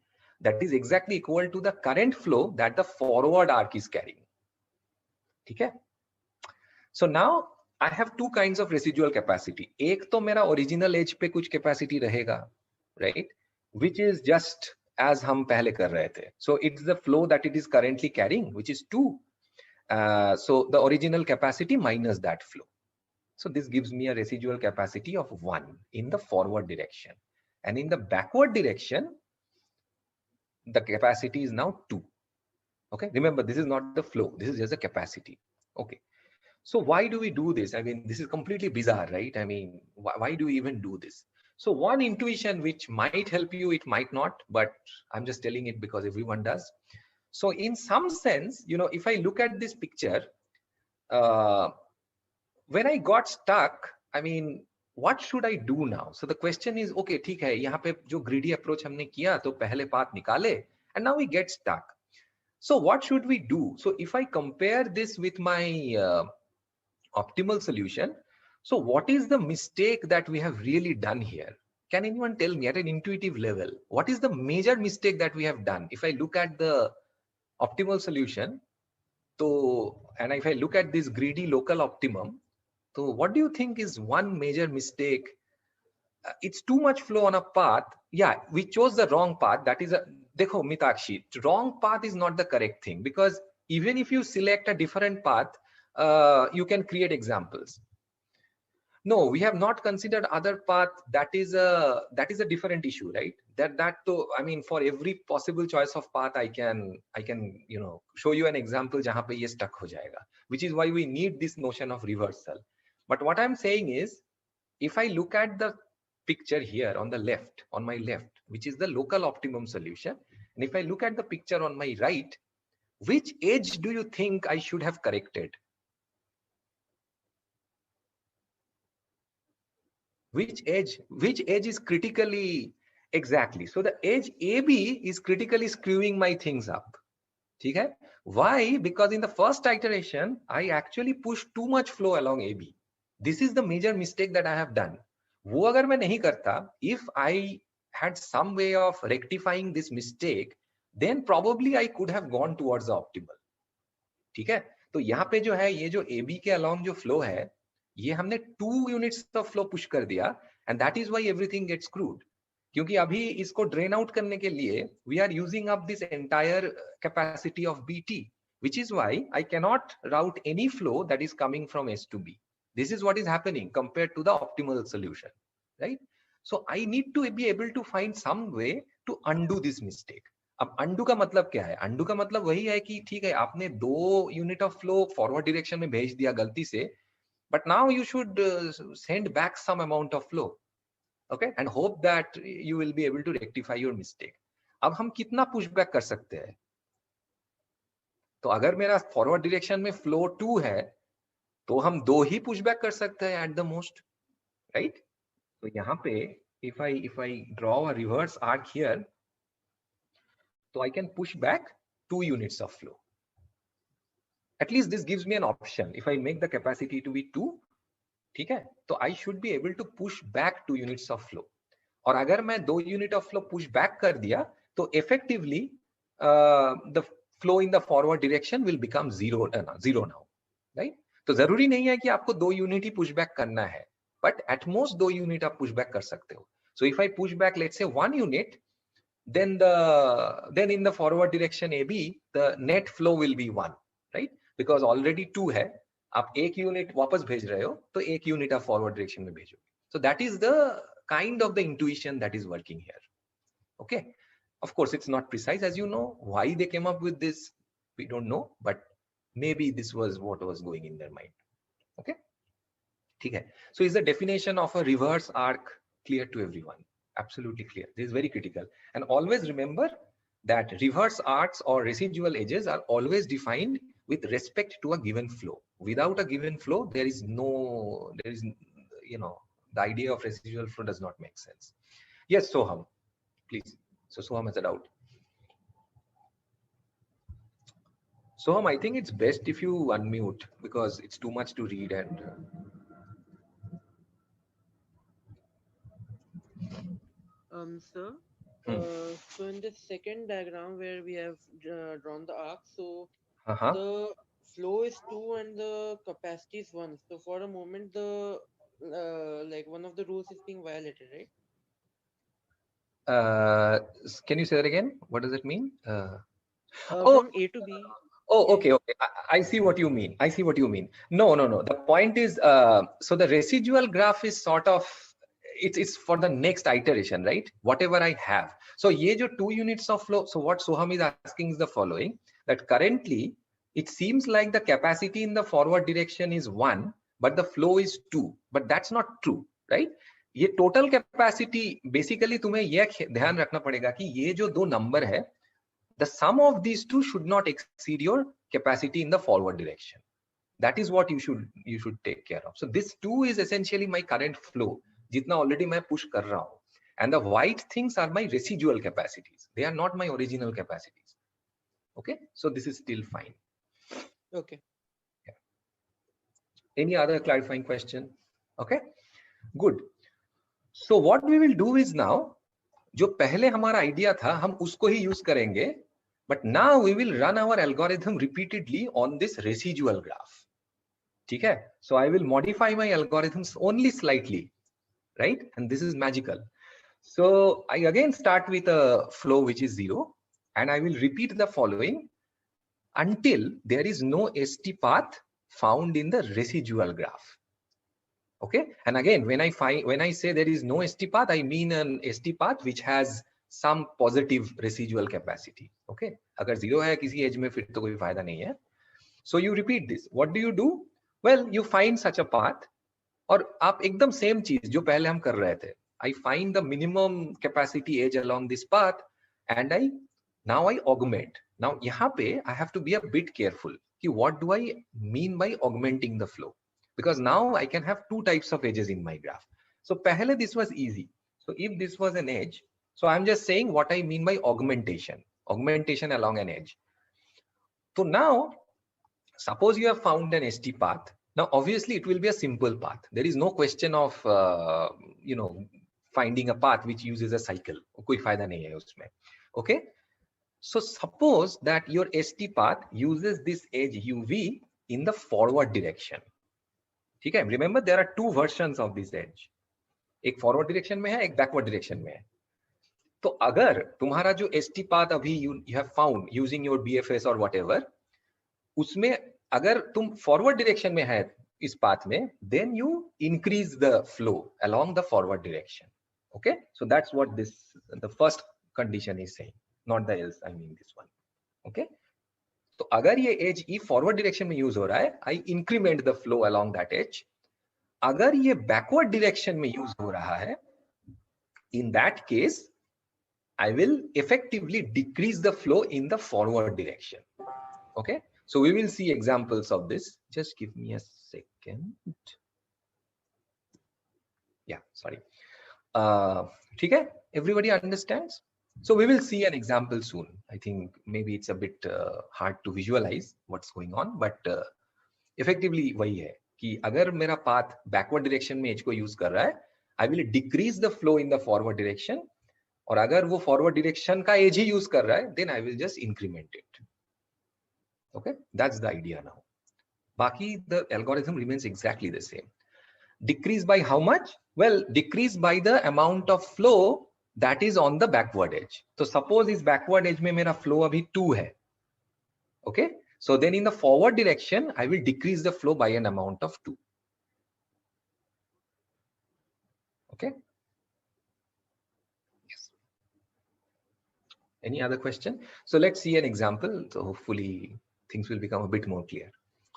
that is exactly equal to the current flow that the forward arc is carrying. Okay? So now I have two kinds of residual capacity. एक तो मेरा original edge पे कुछ capacity रहेगा, right? Which is just as हम पहले कर रहे थे. So it's the flow that it is currently carrying, which is 2. So the original capacity minus that flow. So this gives me a residual capacity of 1 in the forward direction. And in the backward direction, the capacity is now 2. Okay, remember, this is not the flow, this is just a capacity. Okay, so why do we do this? I mean, this is completely bizarre, right? I mean, why do we even do this? So one intuition which might help you, it might not, but I'm just telling it because everyone does. So in some sense, you know, if I look at this picture, when I got stuck, I mean, what should I do now? So the question is, okay, ठीक है, यहाँ पे जो greedy approach हमने किया, तो पहले path निकाले, and now we get stuck. So what should we do? So if I compare this with my optimal solution, so what is the mistake that we have really done here? Can anyone tell me at an intuitive level, what is the major mistake that we have done? If I look at the optimal solution, so, and if I look at this greedy local optimum, so what do you think is one major mistake? It's too much flow on a path. Yeah, we chose the wrong path. That is a, dekho Mitakshi, wrong path is not the correct thing, because even if you select a different path, you can create examples. No, we have not considered other path. That is a different issue, right? I mean, for every possible choice of path, I can you know, show you an example jahan pe ye stuck ho jayega, which is why we need this notion of reversal. But what I'm saying is, if I look at the picture here on the left, on my left, which is the local optimum solution, and if I look at the picture on my right, which edge do you think I should have corrected? Which edge is critically, exactly? So the edge AB is critically screwing my things up. Okay? Why? Because in the first iteration, I actually pushed too much flow along AB. This is the major mistake that I have done. वो अगर मैं नहीं करता, if I had some way of rectifying this mistake, then probably I could have gone towards the optimal. ठीक है? तो यहाँ पे जो है, ये जो AB के along जो flow है, ये हमने 2 units of flow push कर दिया, and that is why everything gets screwed. क्योंकि अभी इसको drain out करने के लिए we are using up this entire capacity of BT, which is why I cannot route any flow that is coming from S to B. This is what is happening compared to the optimal solution, right? So I need to be able to find some way to undo this mistake. अब undo का मतलब क्या है? Undo का मतलब वही है कि ठीक है, आपने 2 unit of flow forward direction में भेज दिया गलती से, but now you should send back some amount of flow, okay, and hope that you will be able to rectify your mistake. अब हम कितना पुश बैक कर सकते हैं? तो अगर मेरा फॉरवर्ड डायरेक्शन में फ्लो 2 है, तो हम 2 ही पुश बैक कर सकते हैं एट द मोस्ट, राइट? तो यहाँ पे if I draw a reverse arc here, so I can push back 2 units of flow. At least this gives me an option. If I make the capacity to be 2, ठीक है, तो I should be able to push back 2 units of flow. और अगर मैं 2 unit of flow push back कर दिया, तो effectively the flow in the forward direction will become zero now, right? तो जरूरी नहीं है कि आपको 2 unit ही push back करना है, but at most 2 unit आप push back कर सकते हो. So if I push back, let's say 1 unit, then in the forward direction AB, the net flow will be 1, right? Because already 2 है, आप 1 unit वापस भेज रहे हो, तो 1 unit आप forward direction में भेजोगे. So that is the kind of the intuition that is working here. Okay, of course it's not precise, as you know. Why they came up with this, we don't know, but maybe this was what was going in their mind. Okay, ठीक है. So is the definition of a reverse arc clear to everyone? Absolutely clear. This is very critical. And always remember that reverse arcs or residual edges are always defined with respect to a given flow. Without a given flow, there is, the idea of residual flow does not make sense. Yes, Soham, please. So Soham has a doubt. Soham, I think it's best if you unmute because it's too much to read and... Sir, so in the second diagram where we have drawn the arc, so the flow is 2 and the capacity is 1. So for a moment, the like one of the rules is being violated, right? Can you say that again? What does it mean? From A to B. Oh, okay. I see what you mean. No. The point is, so the residual graph is sort of, it's for the next iteration, right? Whatever I have. So ye jo 2 units of flow. So what Soham is asking is the following, that currently it seems like the capacity in the forward direction is 1, but the flow is 2. But that's not true, right? ये total capacity basically तुम्हें ये ध्यान रखना पड़ेगा कि ये जो दो नंबर है, the sum of these two should not exceed your capacity in the forward direction. That is what you should take care of. So this 2 is essentially my current flow, jitna already मैं push कर रहा हूँ, and the white things are my residual capacities. They are not my original capacities. Okay, so this is still fine. Okay. Yeah. Any other clarifying question? Okay, good. So what we will do is now, जो पहले हमारा idea था हम उसको ही use करेंगे, but now we will run our algorithm repeatedly on this residual graph. ठीक है? So I will modify my algorithms only slightly, right? And this is magical. So I again start with a flow which is 0, and I will repeat the following until there is no ST path found in the residual graph. Okay, and again when I say there is no ST path, I mean an ST path which has some positive residual capacity. Okay, अगर 0 है किसी edge में फिर तो कोई फायदा नहीं है. So you repeat this. What do you do? Well, you find such a path, और आप एकदम same चीज जो पहले हम कर रहे थे. I find the minimum capacity edge along this path, and now I augment. Now यहाँ पे I have to be a bit careful कि what do I mean by augmenting the flow? Because now I can have two types of edges in my graph. So pehle this was easy. So if this was an edge, so I'm just saying what I mean by augmentation along an edge. So now, suppose you have found an ST path. Now, obviously, it will be a simple path. There is no question of, finding a path which uses a cycle. कोई फायदा नहीं है उसमें. Okay. So suppose that your ST path uses this edge UV in the forward direction. ठीक है? Remember, there are two versions of this edge. एक forward direction में है, एक backward direction में है. तो अगर तुम्हारा जो ST path अभी you have found using your BFS or whatever, उसमें अगर तुम forward direction में है इस path में, then you increase the flow along the forward direction. Okay, so that's what the first condition is saying. not the else, I mean this one. Okay, तो अगर ये edge E forward direction में use हो रहा है, I increment the flow along that edge. अगर ये backward direction में use हो रहा है, in that case I will effectively decrease the flow in the forward direction. Okay, so we will see examples of this. Just give me a second. Yeah, sorry. ठीक है, everybody understands? So we will see an example soon. I think maybe it's a bit hard to visualize what's going on, but effectively वही है कि अगर मेरा path backward direction में edge को use कर रहा है, I will decrease the flow in the forward direction. और अगर वो forward direction का edge ही use कर रहा है, then I will just increment it. Okay, that's the idea now. बाकी the algorithm remains exactly the same. Decrease by how much? Well, decrease by the amount of flow that is on the backward edge. So suppose इस backward edge में मेरा flow अभी 2 है. Okay, so then in the forward direction I will decrease the flow by an amount of 2. Okay. Yes. Any other question? So let's see an example. So hopefully things will become a bit more clear.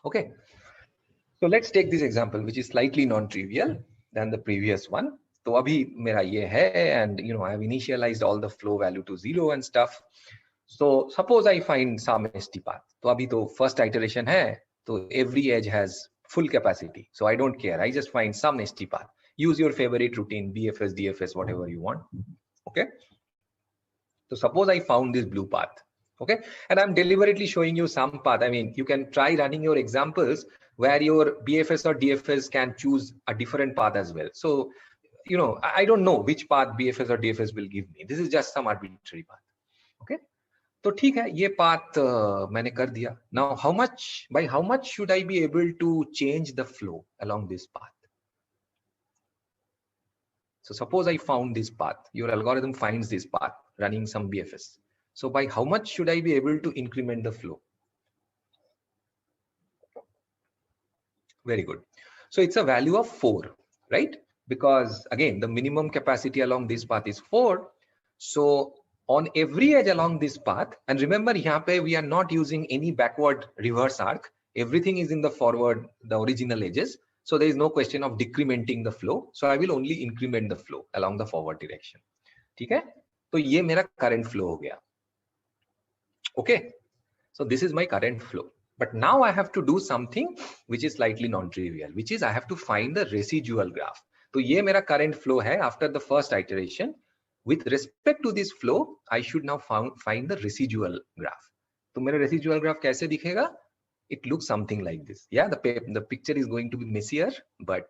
Okay. So let's take this example, which is slightly non-trivial than the previous one. So abhi mera ye hai, and you know I have initialized all the flow value to 0 and stuff. So suppose I find some ST path. So abhi to first iteration hai, so every edge has full capacity. So I don't care. I just find some ST path. Use your favorite routine, BFS, DFS, whatever you want. Okay. So suppose I found this blue path. Okay, and I'm deliberately showing you some path. I mean, you can try running your examples where your BFS or DFS can choose a different path as well. So, you know, I don't know which path BFS or DFS will give me. This is just some arbitrary path. Okay, so ठीक है, ये path मैंने कर दिया. Now, by how much should I be able to change the flow along this path? So suppose I found this path. Your algorithm finds this path running some BFS. So by how much should I be able to increment the flow? Very good. So it's a value of 4, right? Because again, the minimum capacity along this path is 4. So on every edge along this path, and remember here we are not using any backward reverse arc. Everything is in the forward, the original edges. So there is no question of decrementing the flow. So I will only increment the flow along the forward direction. ठीक है? तो ये मेरा current flow हो गया. Okay, so this is my current flow. But now I have to do something which is slightly non-trivial, which is I have to find the residual graph. So ये मेरा current flow है after the first iteration. With respect to this flow, I should now find the residual graph. तो मेरा residual graph कैसे दिखेगा? It looks something like this. Yeah, the picture is going to be messier, but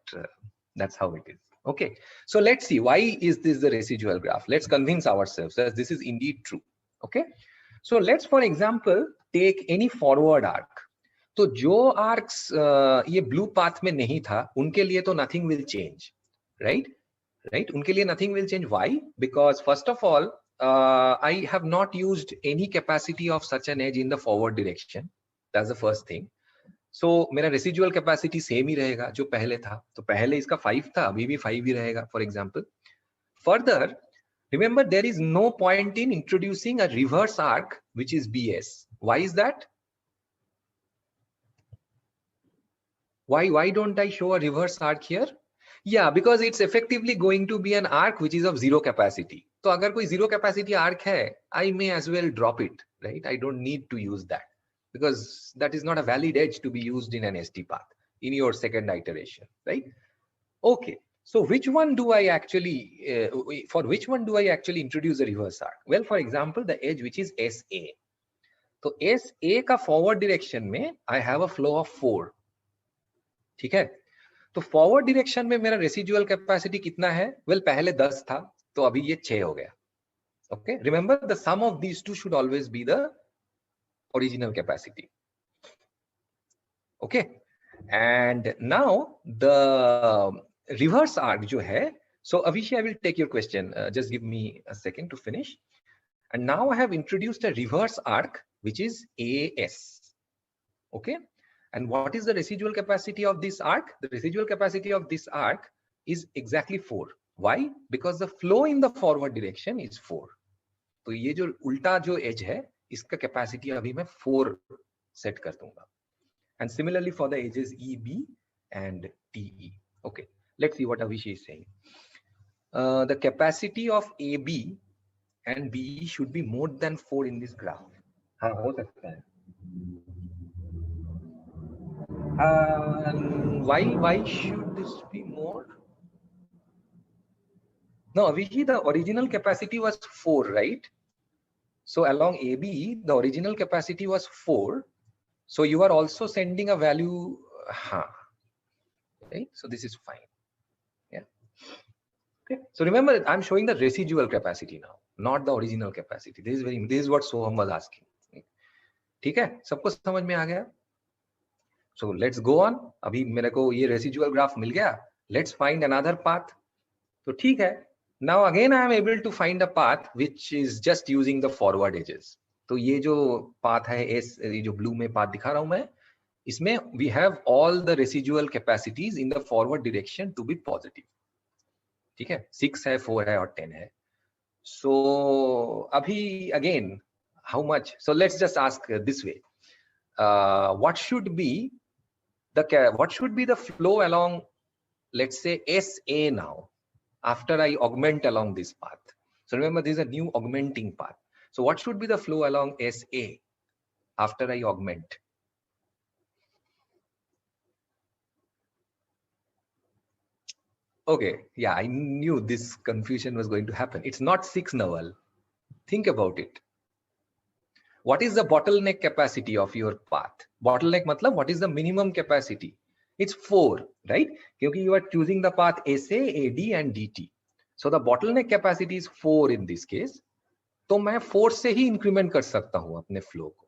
that's how it is. Okay, so let's see, why is this the residual graph? Let's convince ourselves that this is indeed true. Okay. So let's, for example, take any forward arc. तो जो arcs ये blue path में नहीं था, उनके लिए तो nothing will change, right? Right? उनके लिए nothing will change. Why? Because first of all, I have not used any capacity of such an edge in the forward direction. That's the first thing. So मेरा residual capacity same ही रहेगा जो पहले था. तो पहले इसका 5 था, अभी भी 5 ही रहेगा, for example. Further, remember, there is no point in introducing a reverse arc, which is BS. Why is that? Why don't I show a reverse arc here? Yeah, because it's effectively going to be an arc which is of 0 capacity. So agar koi 0 capacity arc hai, I may as well drop it, right? I don't need to use that because that is not a valid edge to be used in an ST path in your second iteration, right? Okay. So which one do I actually, for which one do I actually introduce a reverse arc? Well, for example, the edge which is SA. So SA का forward direction में I have a flow of 4. ठीक है? तो forward direction में मेरा residual capacity कितना है? Well, पहले 10 था, तो अभी ये 6 हो गया. Okay? Remember, the sum of these two should always be the original capacity. Okay? And now the reverse arc जो है, so Avishai, I will take your question. Just give me a second to finish. And now I have introduced a reverse arc, which is AS. Okay. And what is the residual capacity of this arc? The residual capacity of this arc is exactly 4. Why? Because the flow in the forward direction is 4. तो ये जो उल्टा जो as है इसका capacity अभी मैं 4 set कर दूंगा. And similarly for the edges EB and TE. Okay, let's see what Avishai is saying. The capacity of AB and BE should be more than 4 in this graph. हाँ हो सकता है. Why should this be more? No, Avishai, the original capacity was 4, right? So along AB, the original capacity was 4. So you are also sending a value, right? So this is fine. Yeah. Okay. So remember, I'm showing the residual capacity now, not the original capacity. This is what Soham was asking. ठीक है, सबको समझ में आ गया? So let's go on. अभी मेरे को ये residual graph मिल गया. Let's find another path. तो ठीक है. Now again I am able to find a path which is just using the forward edges. तो ये जो path है, ये जो blue में path दिखा रहा हूं मैं, इसमें we have all the residual capacities in the forward direction to be positive. ठीक है, 6 है, 4 है और 10 है. So अभी again how much? So let's just ask this way. What should be the flow along, let's say SA now, after I augment along this path? So remember, this is a new augmenting path. So what should be the flow along SA after I augment? Okay, yeah, I knew this confusion was going to happen. It's not 6, Nawal. Think about it. What is the bottleneck capacity of your path? Bottleneck matlab, what is the minimum capacity? It's 4, right? Because you are choosing the path SA, AD and DT. So the bottleneck capacity is 4 in this case. तो मैं 4 से ही increment कर सकता हूँ अपने flow को.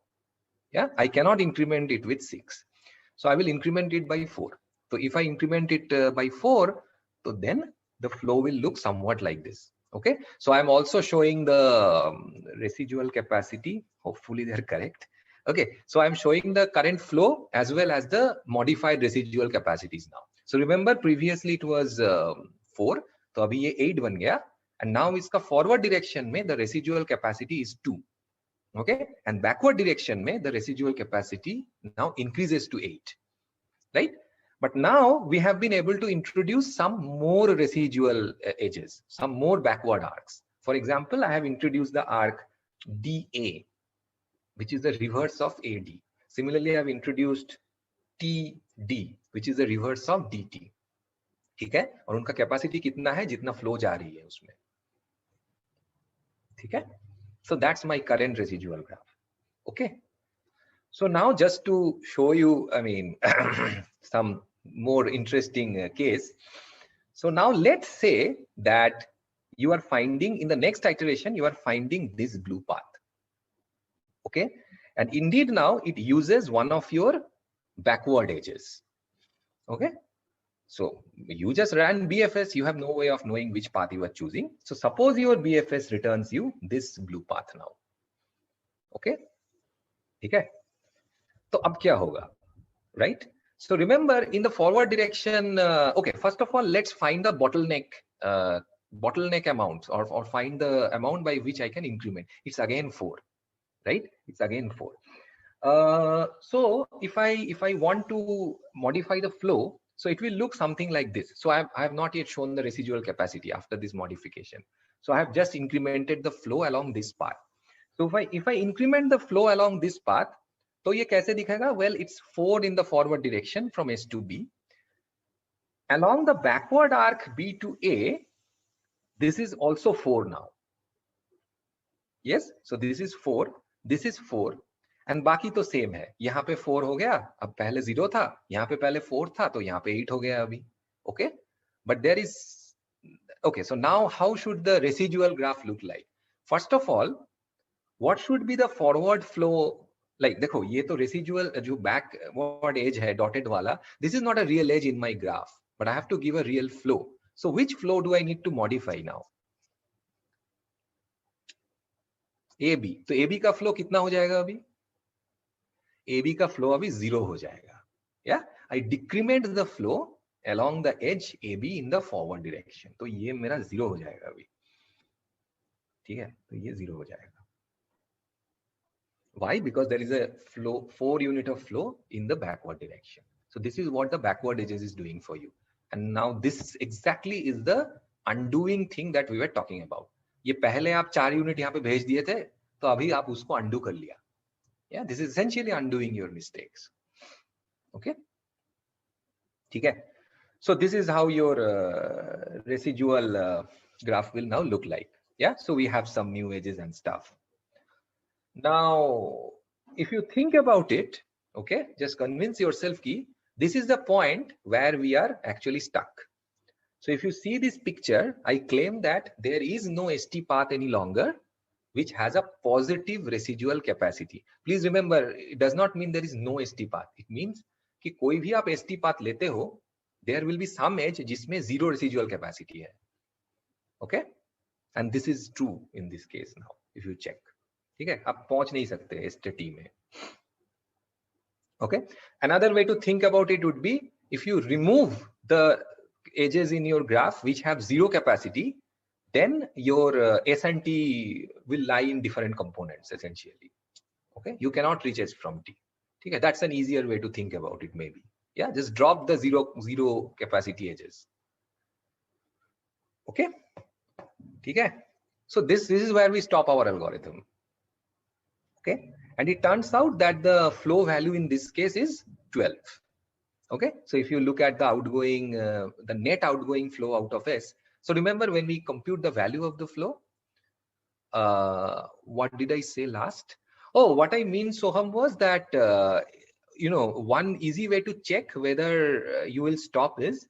Yeah, I cannot increment it with 6. So I will increment it by 4. So if I increment it by 4, so then the flow will look somewhat like this. Okay, so I'm also showing the residual capacity. Hopefully they're correct. Okay, so I'm showing the current flow as well as the modified residual capacities now. So remember previously it was 4, so abhi ye 8 ban gaya, and now iska forward direction mein the residual capacity is 2. Okay, and backward direction mein the residual capacity now increases to 8, right? But now we have been able to introduce some more residual edges, some more backward arcs. For example, I have introduced the arc DA, which is the reverse of AD. Similarly, I have introduced TD, which is the reverse of DT. ठीक है? और उनका capacity कितना है जितना flow जा रही है उसमें. ठीक है? So that's my current residual graph. Okay. So now just to show you, I mean, some more interesting case. So now let's say that you are finding in the next iteration, you are finding this blue path. Okay. And indeed now it uses one of your backward edges. Okay. So you just ran BFS, you have no way of knowing which path you are choosing. So suppose your BFS returns you this blue path now. Okay. Okay. So अब क्या होगा, right? So remember in the forward direction, okay, first of all, let's find the bottleneck amount or find the amount by which I can increment. It's again 4, right? It's again 4. So if I want to modify the flow, so it will look something like this. So I have not yet shown the residual capacity after this modification. So I have just incremented the flow along this path. So if I increment the flow along this path, तो ये कैसे दिखेगा? Well, it's 4 in the forward direction from S to B. Along the backward arc B to A, this is also 4 now. Yes, so this is 4, this is 4, and बाकी तो same है. यहाँ पे 4 हो गया, अब पहले 0 था, यहाँ पे पहले 4 था, तो यहाँ पे 8 हो गया अभी. Okay, but there is, okay, so now how should the residual graph look like? First of all, what should be the forward flow? Like देखो ये तो residual जो backward edge है dotted वाला, this is not a real edge in my graph, but I have to give a real flow. So which flow do I need to modify now? AB. तो AB का flow कितना हो जाएगा अभी? AB का flow अभी 0 हो जाएगा. Yeah, I decrement the flow along the edge AB in the forward direction. तो ये मेरा 0 हो जाएगा अभी. ठीक है, तो ये 0 हो जाएगा. Why? Because there is a flow, 4 unit of flow in the backward direction. So this is what the backward edges is doing for you. And now this exactly is the undoing thing that we were talking about. ये पहले आप 4 unit यहाँ पे भेज दिए थे, तो अभी आप उसको undo कर लिया. Yeah, this is essentially undoing your mistakes. Okay. ठीक है. So this is how your residual graph will now look like. Yeah. So we have some new edges and stuff. Now, if you think about it, okay, just convince yourself that this is the point where we are actually stuck. So if you see this picture, I claim that there is no ST path any longer, which has a positive residual capacity. Please remember, it does not mean there is no ST path. It means कि कोई भी आप ST path लेते हो, there will be some edge जिसमें zero residual capacity है. Okay, and this is true in this case now. If you check. ठीक है, आप पहुंच नहीं सकते ST में. Okay, another way to think about it would be if you remove the edges in your graph which have zero capacity, then your S and T will lie in different components essentially. Okay, you cannot reach S from T. Okay, that's an easier way to think about it maybe. Yeah, just drop the zero capacity edges. Okay, okay. So this is where we stop our algorithm. Okay, and it turns out that the flow value in this case is 12. Okay, so if you look at the outgoing, the net outgoing flow out of S. So remember when we compute the value of the flow, what did I say last? Oh, what I mean, Soham, was that, you know, one easy way to check whether you will stop is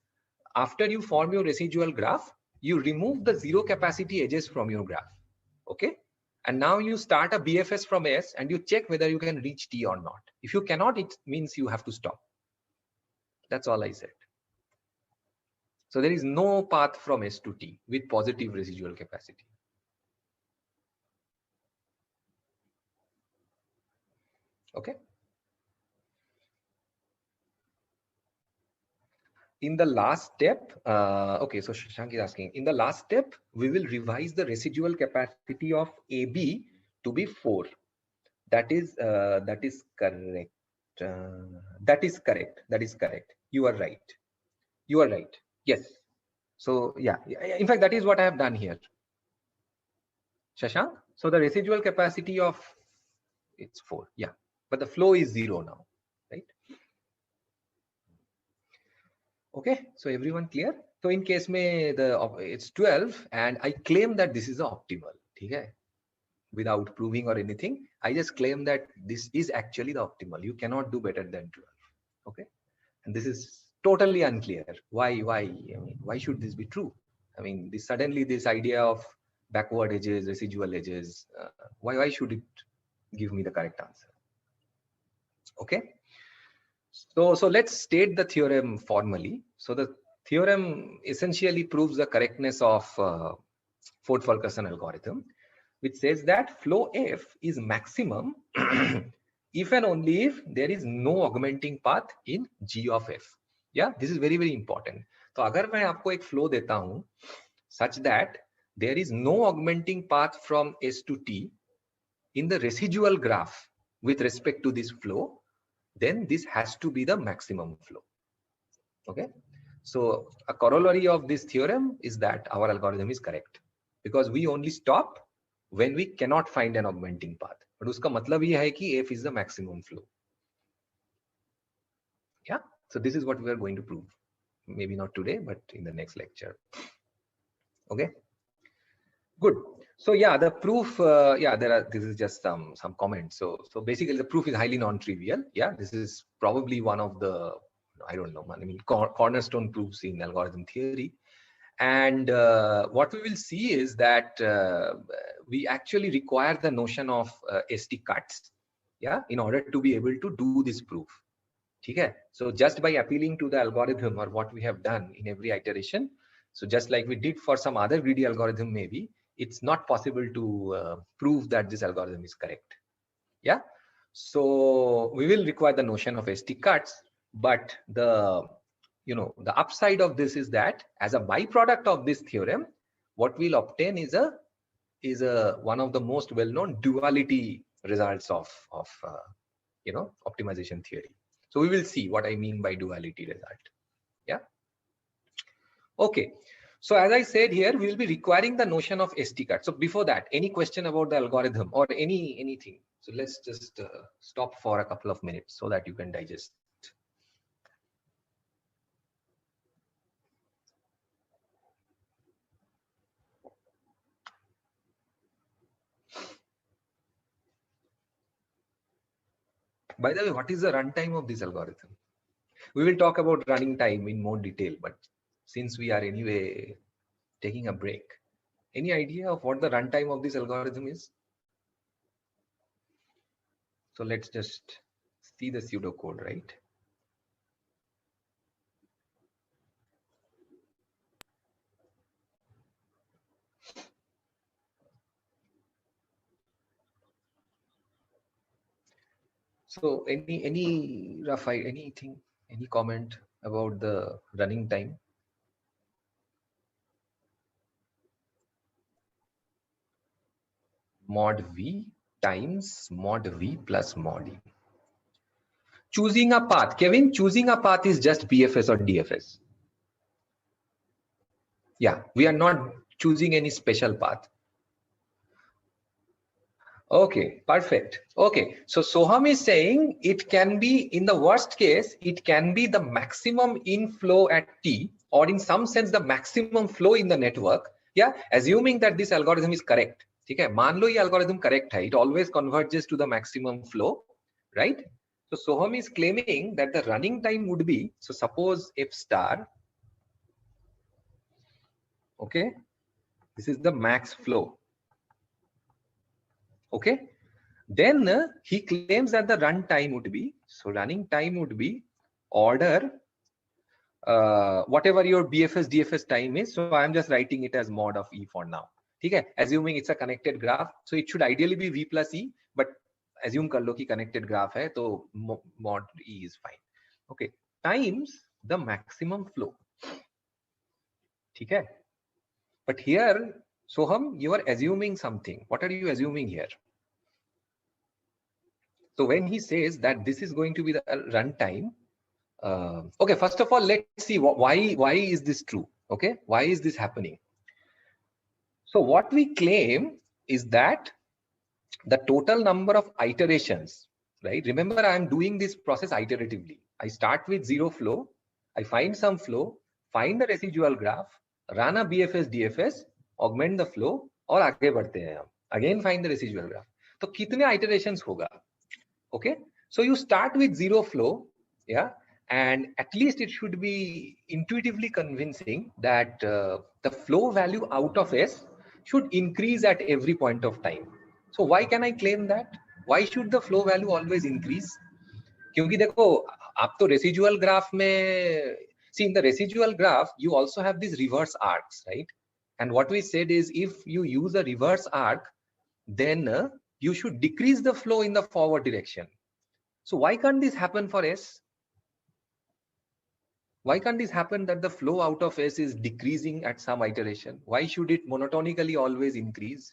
after you form your residual graph, you remove the zero capacity edges from your graph. Okay. And now you start a BFS from S and you check whether you can reach T or not. If you cannot, it means you have to stop. That's all I said. So there is no path from S to T with positive residual capacity. Okay. In the last step, okay, so Shashank is asking, in the last step, we will revise the residual capacity of AB to be 4. That is correct. That is correct. That is correct. You are right. You are right. Yes. So yeah, in fact, that is what I have done here. Shashank, so the residual capacity of, it's 4. Yeah, but the flow is 0 now, right? Okay, so everyone clear? So in case mein it's 12 and I claim that this is optimal, okay? Without proving or anything, I just claim that this is actually the optimal. You cannot do better than 12, okay? And this is totally unclear. Why? I mean, why should this be true? I mean, suddenly this idea of backward edges, residual edges, why should it give me the correct answer? Okay. So let's state the theorem formally. So the theorem essentially proves the correctness of Ford-Fulkerson algorithm, which says that flow F is maximum if and only if there is no augmenting path in G of F. Yeah, this is very, very important. So अगर मैं आपको एक flow देता हूँ such that there is no augmenting path from S to T in the residual graph with respect to this flow, then this has to be the maximum flow. Okay, so a corollary of this theorem is that our algorithm is correct because we only stop when we cannot find an augmenting path. But uska matlab ye hai ki F is the maximum flow. Yeah, so this is what we are going to prove. Maybe not today, but in the next lecture. Okay, good. So yeah, the proof, yeah, this is just some comments. So basically the proof is highly non-trivial. Yeah, this is probably one of the, I don't know, I mean, cornerstone proofs in algorithm theory. And what we will see is that we actually require the notion of ST cuts, yeah, in order to be able to do this proof. Okay? So just by appealing to the algorithm or what we have done in every iteration, so just like we did for some other greedy algorithm, maybe it's not possible to prove that this algorithm is correct. Yeah. So we will require the notion of ST cuts, but the upside of this is that as a byproduct of this theorem, what we'll obtain is a is one of the most well-known duality results of optimization theory. So we will see what I mean by duality result. Yeah. Okay. So as I said here, we will be requiring the notion of ST card. So before that, any question about the algorithm or anything? So let's just stop for a couple of minutes so that you can digest. By the way, what is the runtime of this algorithm? We will talk about running time in more detail, but since we are anyway taking a break, any idea of what the runtime of this algorithm is? So let's just see the pseudocode, right? So any rough anything, any comment about the running time? Mod V times mod V plus mod E. Choosing a path. Kevin, choosing a path is just BFS or DFS. Yeah, we are not choosing any special path. Okay, perfect. Okay, so Soham is saying it can be, in the worst case, it can be the maximum inflow at T, or in some sense the maximum flow in the network. Yeah, assuming that this algorithm is correct. Okay, मान लो ये algorithm correct है, it always converges to the maximum flow, right? So Soham is claiming that the running time would be, so suppose F star, okay, this is the max flow. Okay, then he claims that the run time would be, so running time would be order whatever your BFS DFS time is. So I'm just writing it as mod of E for now. Okay, assuming it's a connected graph, so it should ideally be V plus E, but assume kar lo ki connected graph hai, so mod E is fine. Okay, times the maximum flow. Okay, but here Soham, you are assuming something. What are you assuming here? So when he says that this is going to be the runtime, okay, first of all, let's see why is this true? Okay, why is this happening? So what we claim is that the total number of iterations, right? Remember, I am doing this process iteratively. I start with zero flow, I find some flow, find the residual graph, run a BFS DFS, augment the flow, और आगे बढ़ते हैं हम. Again find the residual graph. तो कितने iterations होगा? Okay, so you start with zero flow, yeah, and at least it should be intuitively convincing that the flow value out of S should increase at every point of time. So why can I claim that? Why should the flow value always increase? क्योंकि देखो आप तो residual graph में, see, in the residual graph you also have these reverse arcs, right? And what we said is if you use a reverse arc, then you should decrease the flow in the forward direction. So why can't this happen for S? Why can't this happen that the flow out of S is decreasing at some iteration? Why should it monotonically always increase?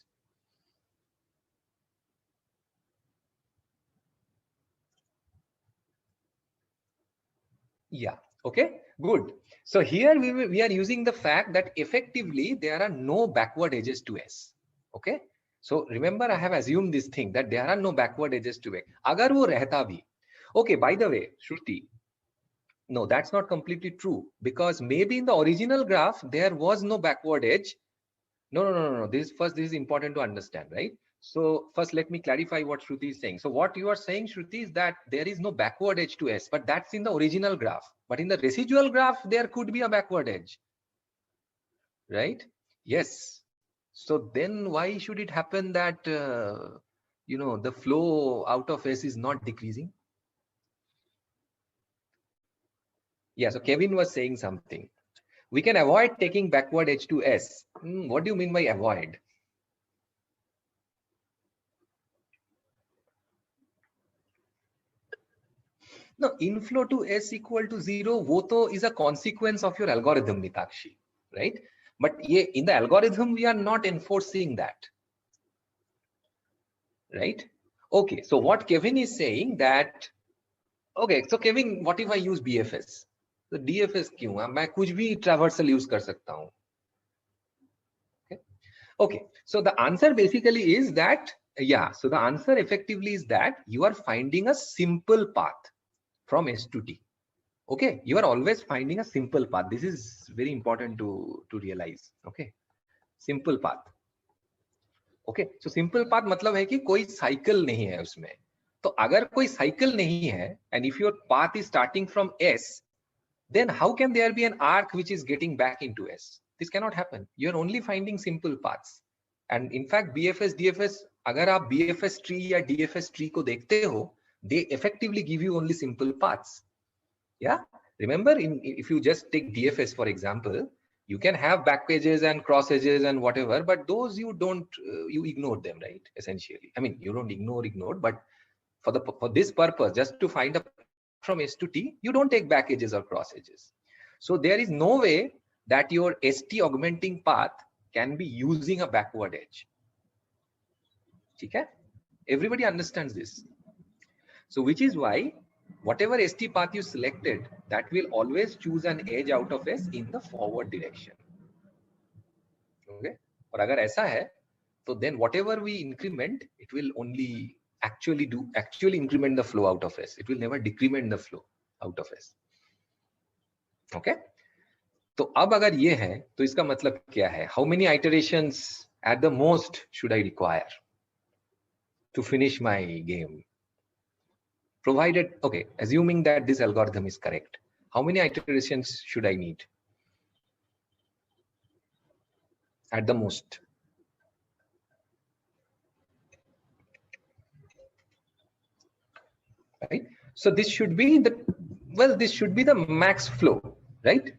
Yeah, okay, good. So here we are using the fact that effectively there are no backward edges to S. Okay, so remember I have assumed this thing that there are no backward edges to S. Agar wo rehta bhi. Okay, by the way, Shruti, no, that's not completely true, because maybe in the original graph there was no backward edge. No. This is important to understand, right? So first let me clarify what Shruti is saying. So what you are saying, Shruti, is that there is no backward edge to S, but that's in the original graph. But in the residual graph, there could be a backward edge, right? Yes. So then why should it happen that, the flow out of S is not decreasing? Yeah, so Kevin was saying something. We can avoid taking backward edge to S. What do you mean by avoid? No, inflow to S equal to 0, wo to is a consequence of your algorithm, Mitakshi, right? But in the algorithm, we are not enforcing that. right? Okay, so what Kevin is saying that, okay, so Kevin, what if I use BFS? So DFS क्यों? मैं कुछ भी traversal use कर सकता हूँ. Okay, so the answer basically is that, yeah, so the answer effectively is that you are finding a simple path from S to T. Okay, you are always finding a simple path. This is very important to realize. Okay, simple path. Okay, so simple path मतलब है कि कोई cycle नहीं है उसमें. तो अगर कोई cycle नहीं है, and if your path is starting from S, then how can there be an arc which is getting back into S? This cannot happen. You are only finding simple paths. And in fact, BFS, DFS, अगर आप BFS tree या DFS tree को देखते हो, they effectively give you only simple paths. Yeah, remember, if you just take DFS for example, you can have back edges and cross edges and whatever, but those you don't, you ignore them, right? Essentially, I mean, you don't ignore, but for this purpose, just to find a from S to T, you don't take back edges or cross edges. So there is no way that your ST augmenting path can be using a backward edge. Okay? Everybody understands this. So which is why whatever ST path you selected, that will always choose an edge out of S in the forward direction. Okay? और अगर ऐसा है, so then whatever we increment, it will only actually increment the flow out of S. It will never decrement the flow out of S. Okay? तो अब अगर ये है, तो इसका मतलब क्या है? How many iterations at the most should I require to finish my game? Provided, okay, assuming that this algorithm is correct, how many iterations should I need at the most? Right? So this should be this should be the max flow, right?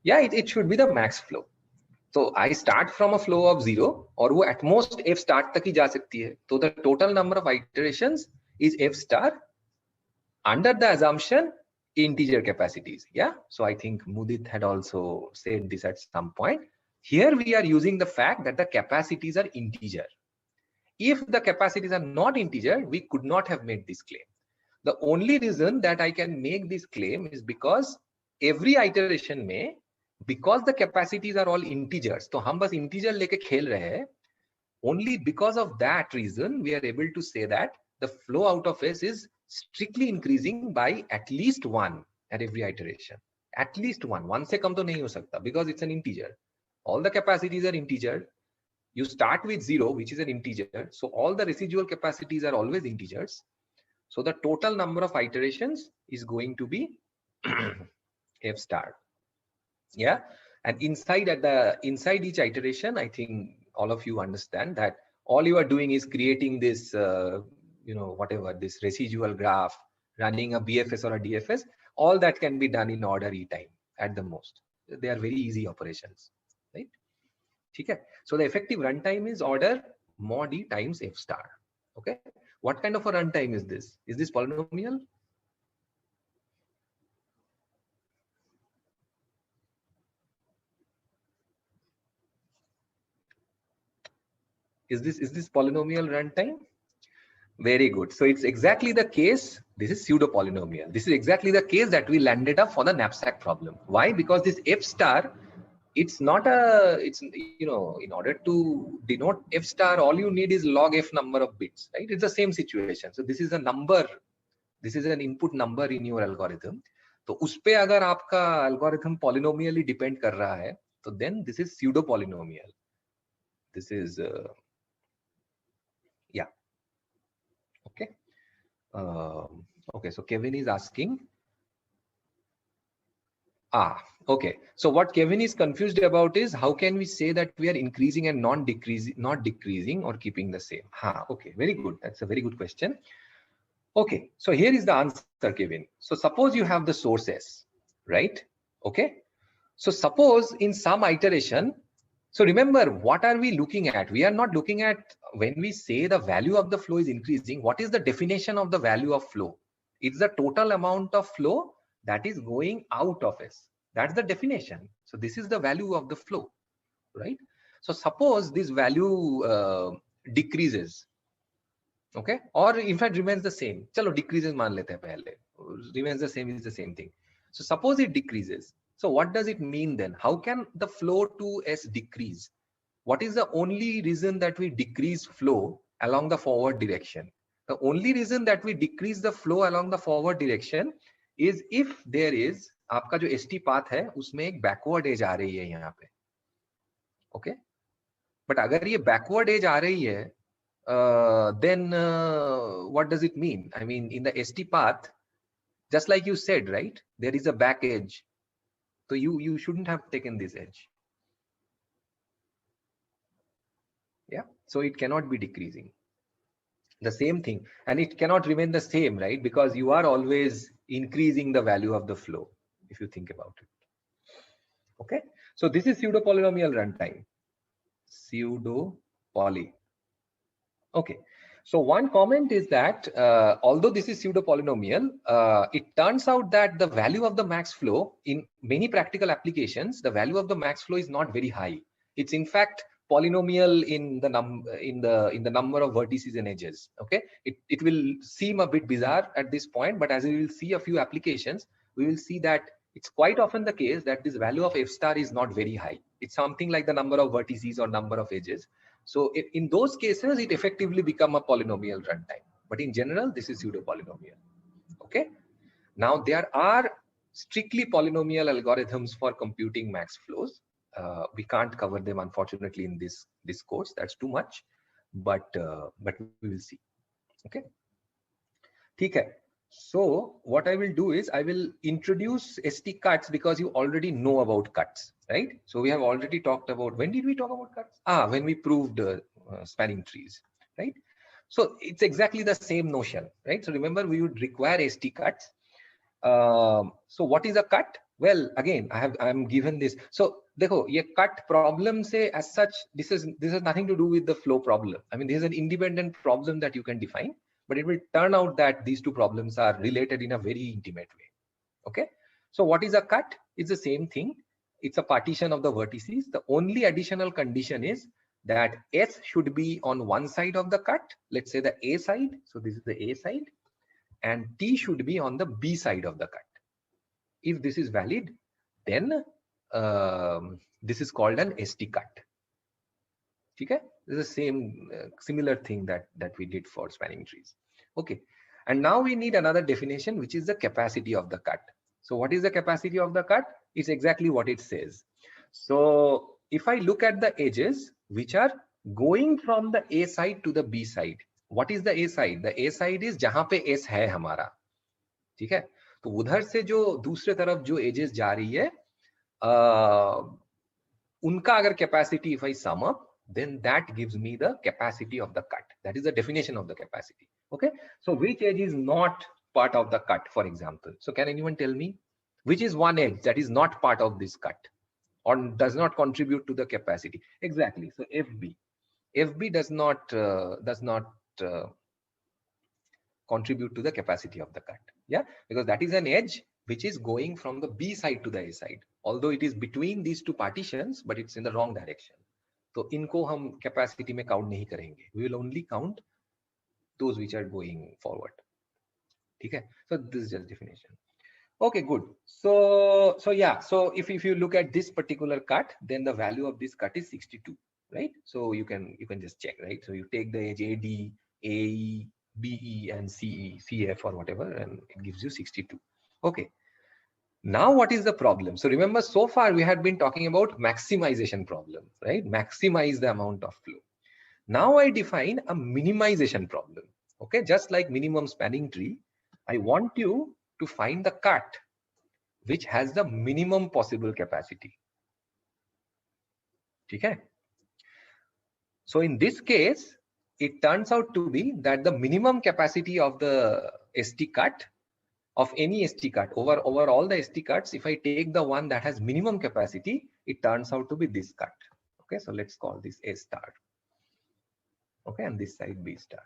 Yeah, it should be the max flow. So I start from a flow of 0, और वो at most f start तक ही जा सकती है. So the total number of iterations is f star under the assumption integer capacities. Yeah. So I think Mudit had also said this at some point. Here we are using the fact that the capacities are integer. If the capacities are not integer, we could not have made this claim. The only reason that I can make this claim is because every iteration में, because the capacities are all integers, तो हम बस integer लेके खेल रहे हैं. Only because of that reason we are able to say that the flow out of S is strictly increasing by at least 1 at every iteration. At least 1. 1 से कम तो नहीं हो सकता because it's an integer. All the capacities are integer. You start with 0, which is an integer. So all the residual capacities are always integers. So the total number of iterations is going to be f star. Yeah. And inside each iteration, I think all of you understand that all you are doing is creating this, whatever, this residual graph, running a BFS or a DFS. All that can be done in order E time at the most. They are very easy operations, right? Okay. So the effective runtime is order mod E times f star. Okay. What kind of a runtime is this? Is this polynomial? Is this polynomial runtime? Very good. So it's exactly the case. This is pseudo polynomial. This is exactly the case that we landed up for the knapsack problem. Why? Because this f star, it's not in order to denote f star, all you need is log f number of bits, right? It's the same situation. So this is a number. This is an input number in your algorithm. तो उस पे अगर आपका algorithm polynomially depend कर रहा है, तो then this is pseudo polynomial. This is yeah. Okay. Okay. So Kevin is asking. Okay. So what Kevin is confused about is how can we say that we are increasing and not decreasing or keeping the same? Okay. Very good. That's a very good question. Okay. So here is the answer, Kevin. So suppose you have the source S, right? Okay. So suppose in some iteration, so remember, what are we looking at? We are not looking at when we say the value of the flow is increasing. What is the definition of the value of flow? It's the total amount of flow that is going out of S. That's the definition. So this is the value of the flow, right? So suppose this value decreases. Okay, or in fact remains the same. Chalo decreases मान लेते हैं पहले. Remains the same is the same thing. So suppose it decreases. So what does it mean then? How can the flow to S decrease? What is the only reason that we decrease flow along the forward direction? The only reason that we decrease the flow along the forward direction is if there is आपका जो ST path है उसमें एक backward edge आ रही है यहाँ पे. Okay, but अगर ये backward edge आ रही है, then what does it mean? I mean, in the ST path, just like you said, right, there is a back edge. So you shouldn't have taken this edge. Yeah, so it cannot be decreasing. The same thing, and it cannot remain the same, right? Because you are always increasing the value of the flow, if you think about it. Okay, so this is pseudo polynomial runtime. Pseudo poly. Okay, so one comment is that although this is pseudo polynomial, it turns out that the value of the max flow in many practical applications, the value of the max flow is not very high. It's in fact polynomial in the number of vertices and edges. Okay, it will seem a bit bizarre at this point, but as we will see a few applications, we will see that it's quite often the case that this value of f star is not very high. It's something like the number of vertices or number of edges. So in those cases, it effectively become a polynomial runtime. But in general, this is pseudo polynomial. Okay. Now there are strictly polynomial algorithms for computing max flows. We can't cover them, unfortunately, in this course. That's too much. But we will see. Okay. Okay. So what I will do is I will introduce ST cuts because you already know about cuts, right? So we have already talked about, when did we talk about cuts? When we proved spanning trees, right? So it's exactly the same notion, right? So remember, we would require ST cuts. So what is a cut? Well, again, I'm given this. So देखो, ये cut problem से as such, this has nothing to do with the flow problem. I mean, this is an independent problem that you can define, but it will turn out that these two problems are related in a very intimate way. Okay. So what is a cut? It's the same thing. It's a partition of the vertices. The only additional condition is that S should be on one side of the cut. Let's say the A side. So this is the A side, and T should be on the B side of the cut. If this is valid, then this is called an ST cut. Okay, this is the same similar thing that we did for spanning trees. Okay, and now we need another definition, which is the capacity of the cut. So what is the capacity of the cut? It's exactly what it says. So if I look at the edges which are going from the A side to the B side, what is the A side? The A side is जहाँ पे S है हमारा, ठीक है? तो उधर से जो दूसरे तरफ जो edges जा रही है, उनका अगर capacity if I sum up, then that gives me the capacity of the cut. That is the definition of the capacity. Okay, so which edge is not part of the cut, for example? So can anyone tell me which is one edge that is not part of this cut or does not contribute to the capacity? Exactly. So FB does not contribute to the capacity of the cut. Yeah, because that is an edge which is going from the B side to the A side. Although it is between these two partitions, but it's in the wrong direction. So इनको हम capacity में count नहीं करेंगे. We will only count those which are going forward. Okay, so this is just definition. Okay, good. So yeah, so if you look at this particular cut, then the value of this cut is 62, right? So you can just check, right? So you take the edge AD, AE, BE, and CE, CF or whatever, and it gives you 62. Okay. Now what is the problem? So remember, so far we had been talking about maximization problem, right? Maximize the amount of flow. Now I define a minimization problem. Okay, just like minimum spanning tree, I want you to find the cut which has the minimum possible capacity. Okay. So in this case, it turns out to be that the minimum capacity of the ST cut, of any ST cut, over all the ST cuts, if I take the one that has minimum capacity, it turns out to be this cut. Okay, so let's call this A star. Okay, and this side B star.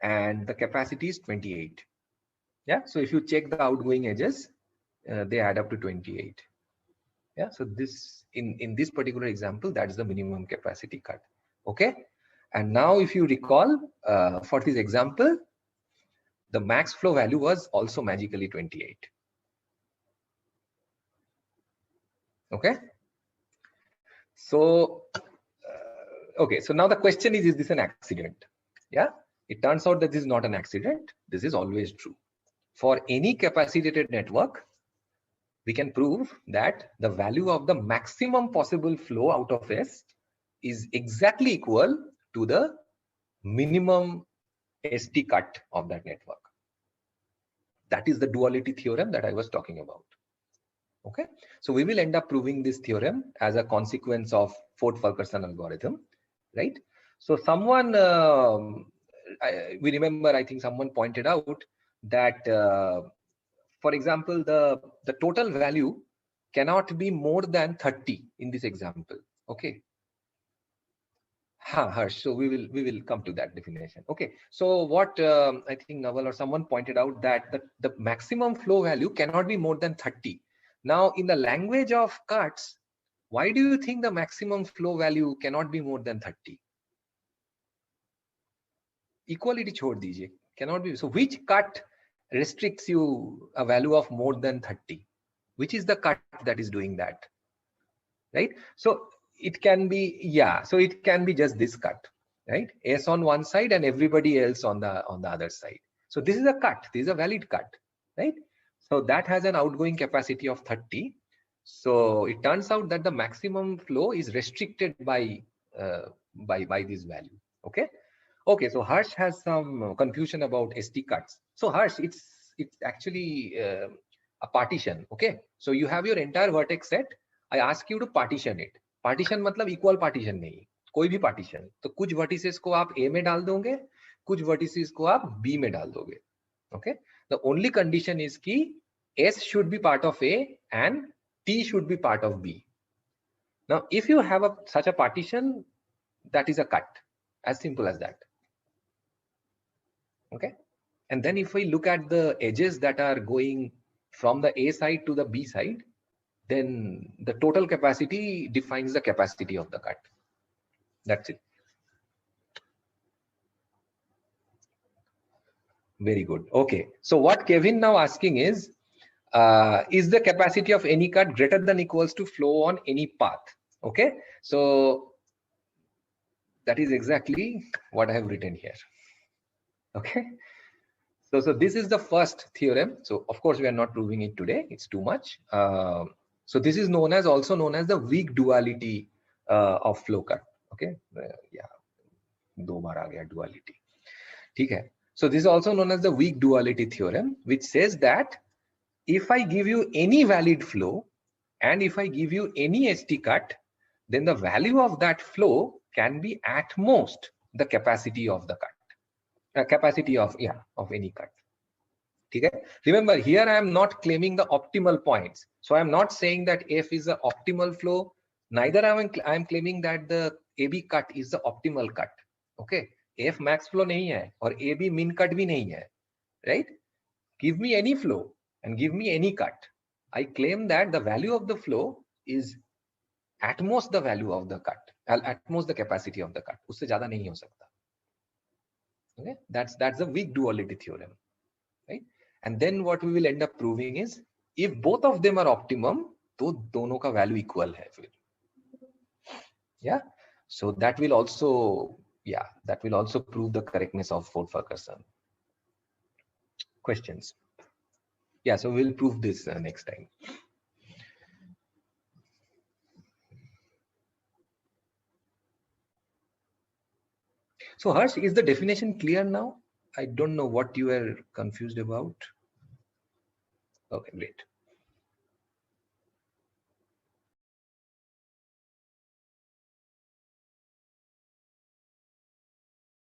And the capacity is 28. Yeah, so if you check the outgoing edges, they add up to 28. Yeah, so this in this particular example, that's the minimum capacity cut. Okay, And now if you recall, for this example, the max flow value was also magically 28. Okay. So, okay. So now the question is this an accident? Yeah. It turns out that this is not an accident. This is always true. For any capacitated network, we can prove that the value of the maximum possible flow out of S is exactly equal to the minimum ST cut of that network. That is the duality theorem that I was talking about. Okay, so we will end up proving this theorem as a consequence of Ford-Fulkerson algorithm, right? So someone, we remember, I think someone pointed out that, for example, the total value cannot be more than 30 in this example. Okay. Harsh. So we will come to that definition. Okay. So what I think Naval or someone pointed out that the maximum flow value cannot be more than 30. Now, in the language of cuts, why do you think the maximum flow value cannot be more than 30? Equality chhod dijiye. Cannot be. So which cut restricts you a value of more than 30? Which is the cut that is doing that? Right? So it can be, yeah, so it can be just this cut, right? S on one side and everybody else on the other side. So this is a cut, this is a valid cut, right? So that has an outgoing capacity of 30. So it turns out that the maximum flow is restricted by this value. Okay. Okay, so Harsh has some confusion about ST cuts. So Harsh, it's actually a partition. Okay, so you have your entire vertex set. I ask you to partition it. Partition मतलब equal partition नहीं, कोई भी partition. तो कुछ vertices को आप A में डाल दोगे, कुछ vertices को आप B में डाल दोगे. Okay, the only condition is कि S should be part of A and T should be part of B. Now, if you have such a partition, that is a cut. As simple as that. Okay, and then if we look at the edges that are going from the A side to the B side, then the total capacity defines the capacity of the cut. That's it. Very good. Okay, so what Kevin now asking is the capacity of any cut greater than equals to flow on any path? Okay, so that is exactly what I have written here. Okay, so this is the first theorem. So of course we are not proving it today, it's too much. So this is also known as the weak duality of flow cut. Okay, yeah, do baar aa gaya duality. ठीक है. So this is also known as the weak duality theorem, which says that if I give you any valid flow and if I give you any ST cut, then the value of that flow can be at most the capacity of the cut, capacity of any cut. Okay. Remember, here I am not claiming the optimal points. So I am not saying that F is the optimal flow. Neither I am claiming that the AB cut is the optimal cut. Okay. F max flow nahi hai or AB min cut bhi nahi hai. Right? Give me any flow and give me any cut. I claim that the value of the flow is at most the value of the cut, at most the capacity of the cut. Usse zyada nahi ho sakta. Okay. That's the weak duality theorem. Right? And then what we will end up proving is if both of them are optimum, तो दोनों का value equal है फिर. Yeah. So that will also prove the correctness of Ford-Fulkerson. Questions? Yeah. So we'll prove this next time. So Harsh, is the definition clear now? I don't know what you were confused about. Okay, great.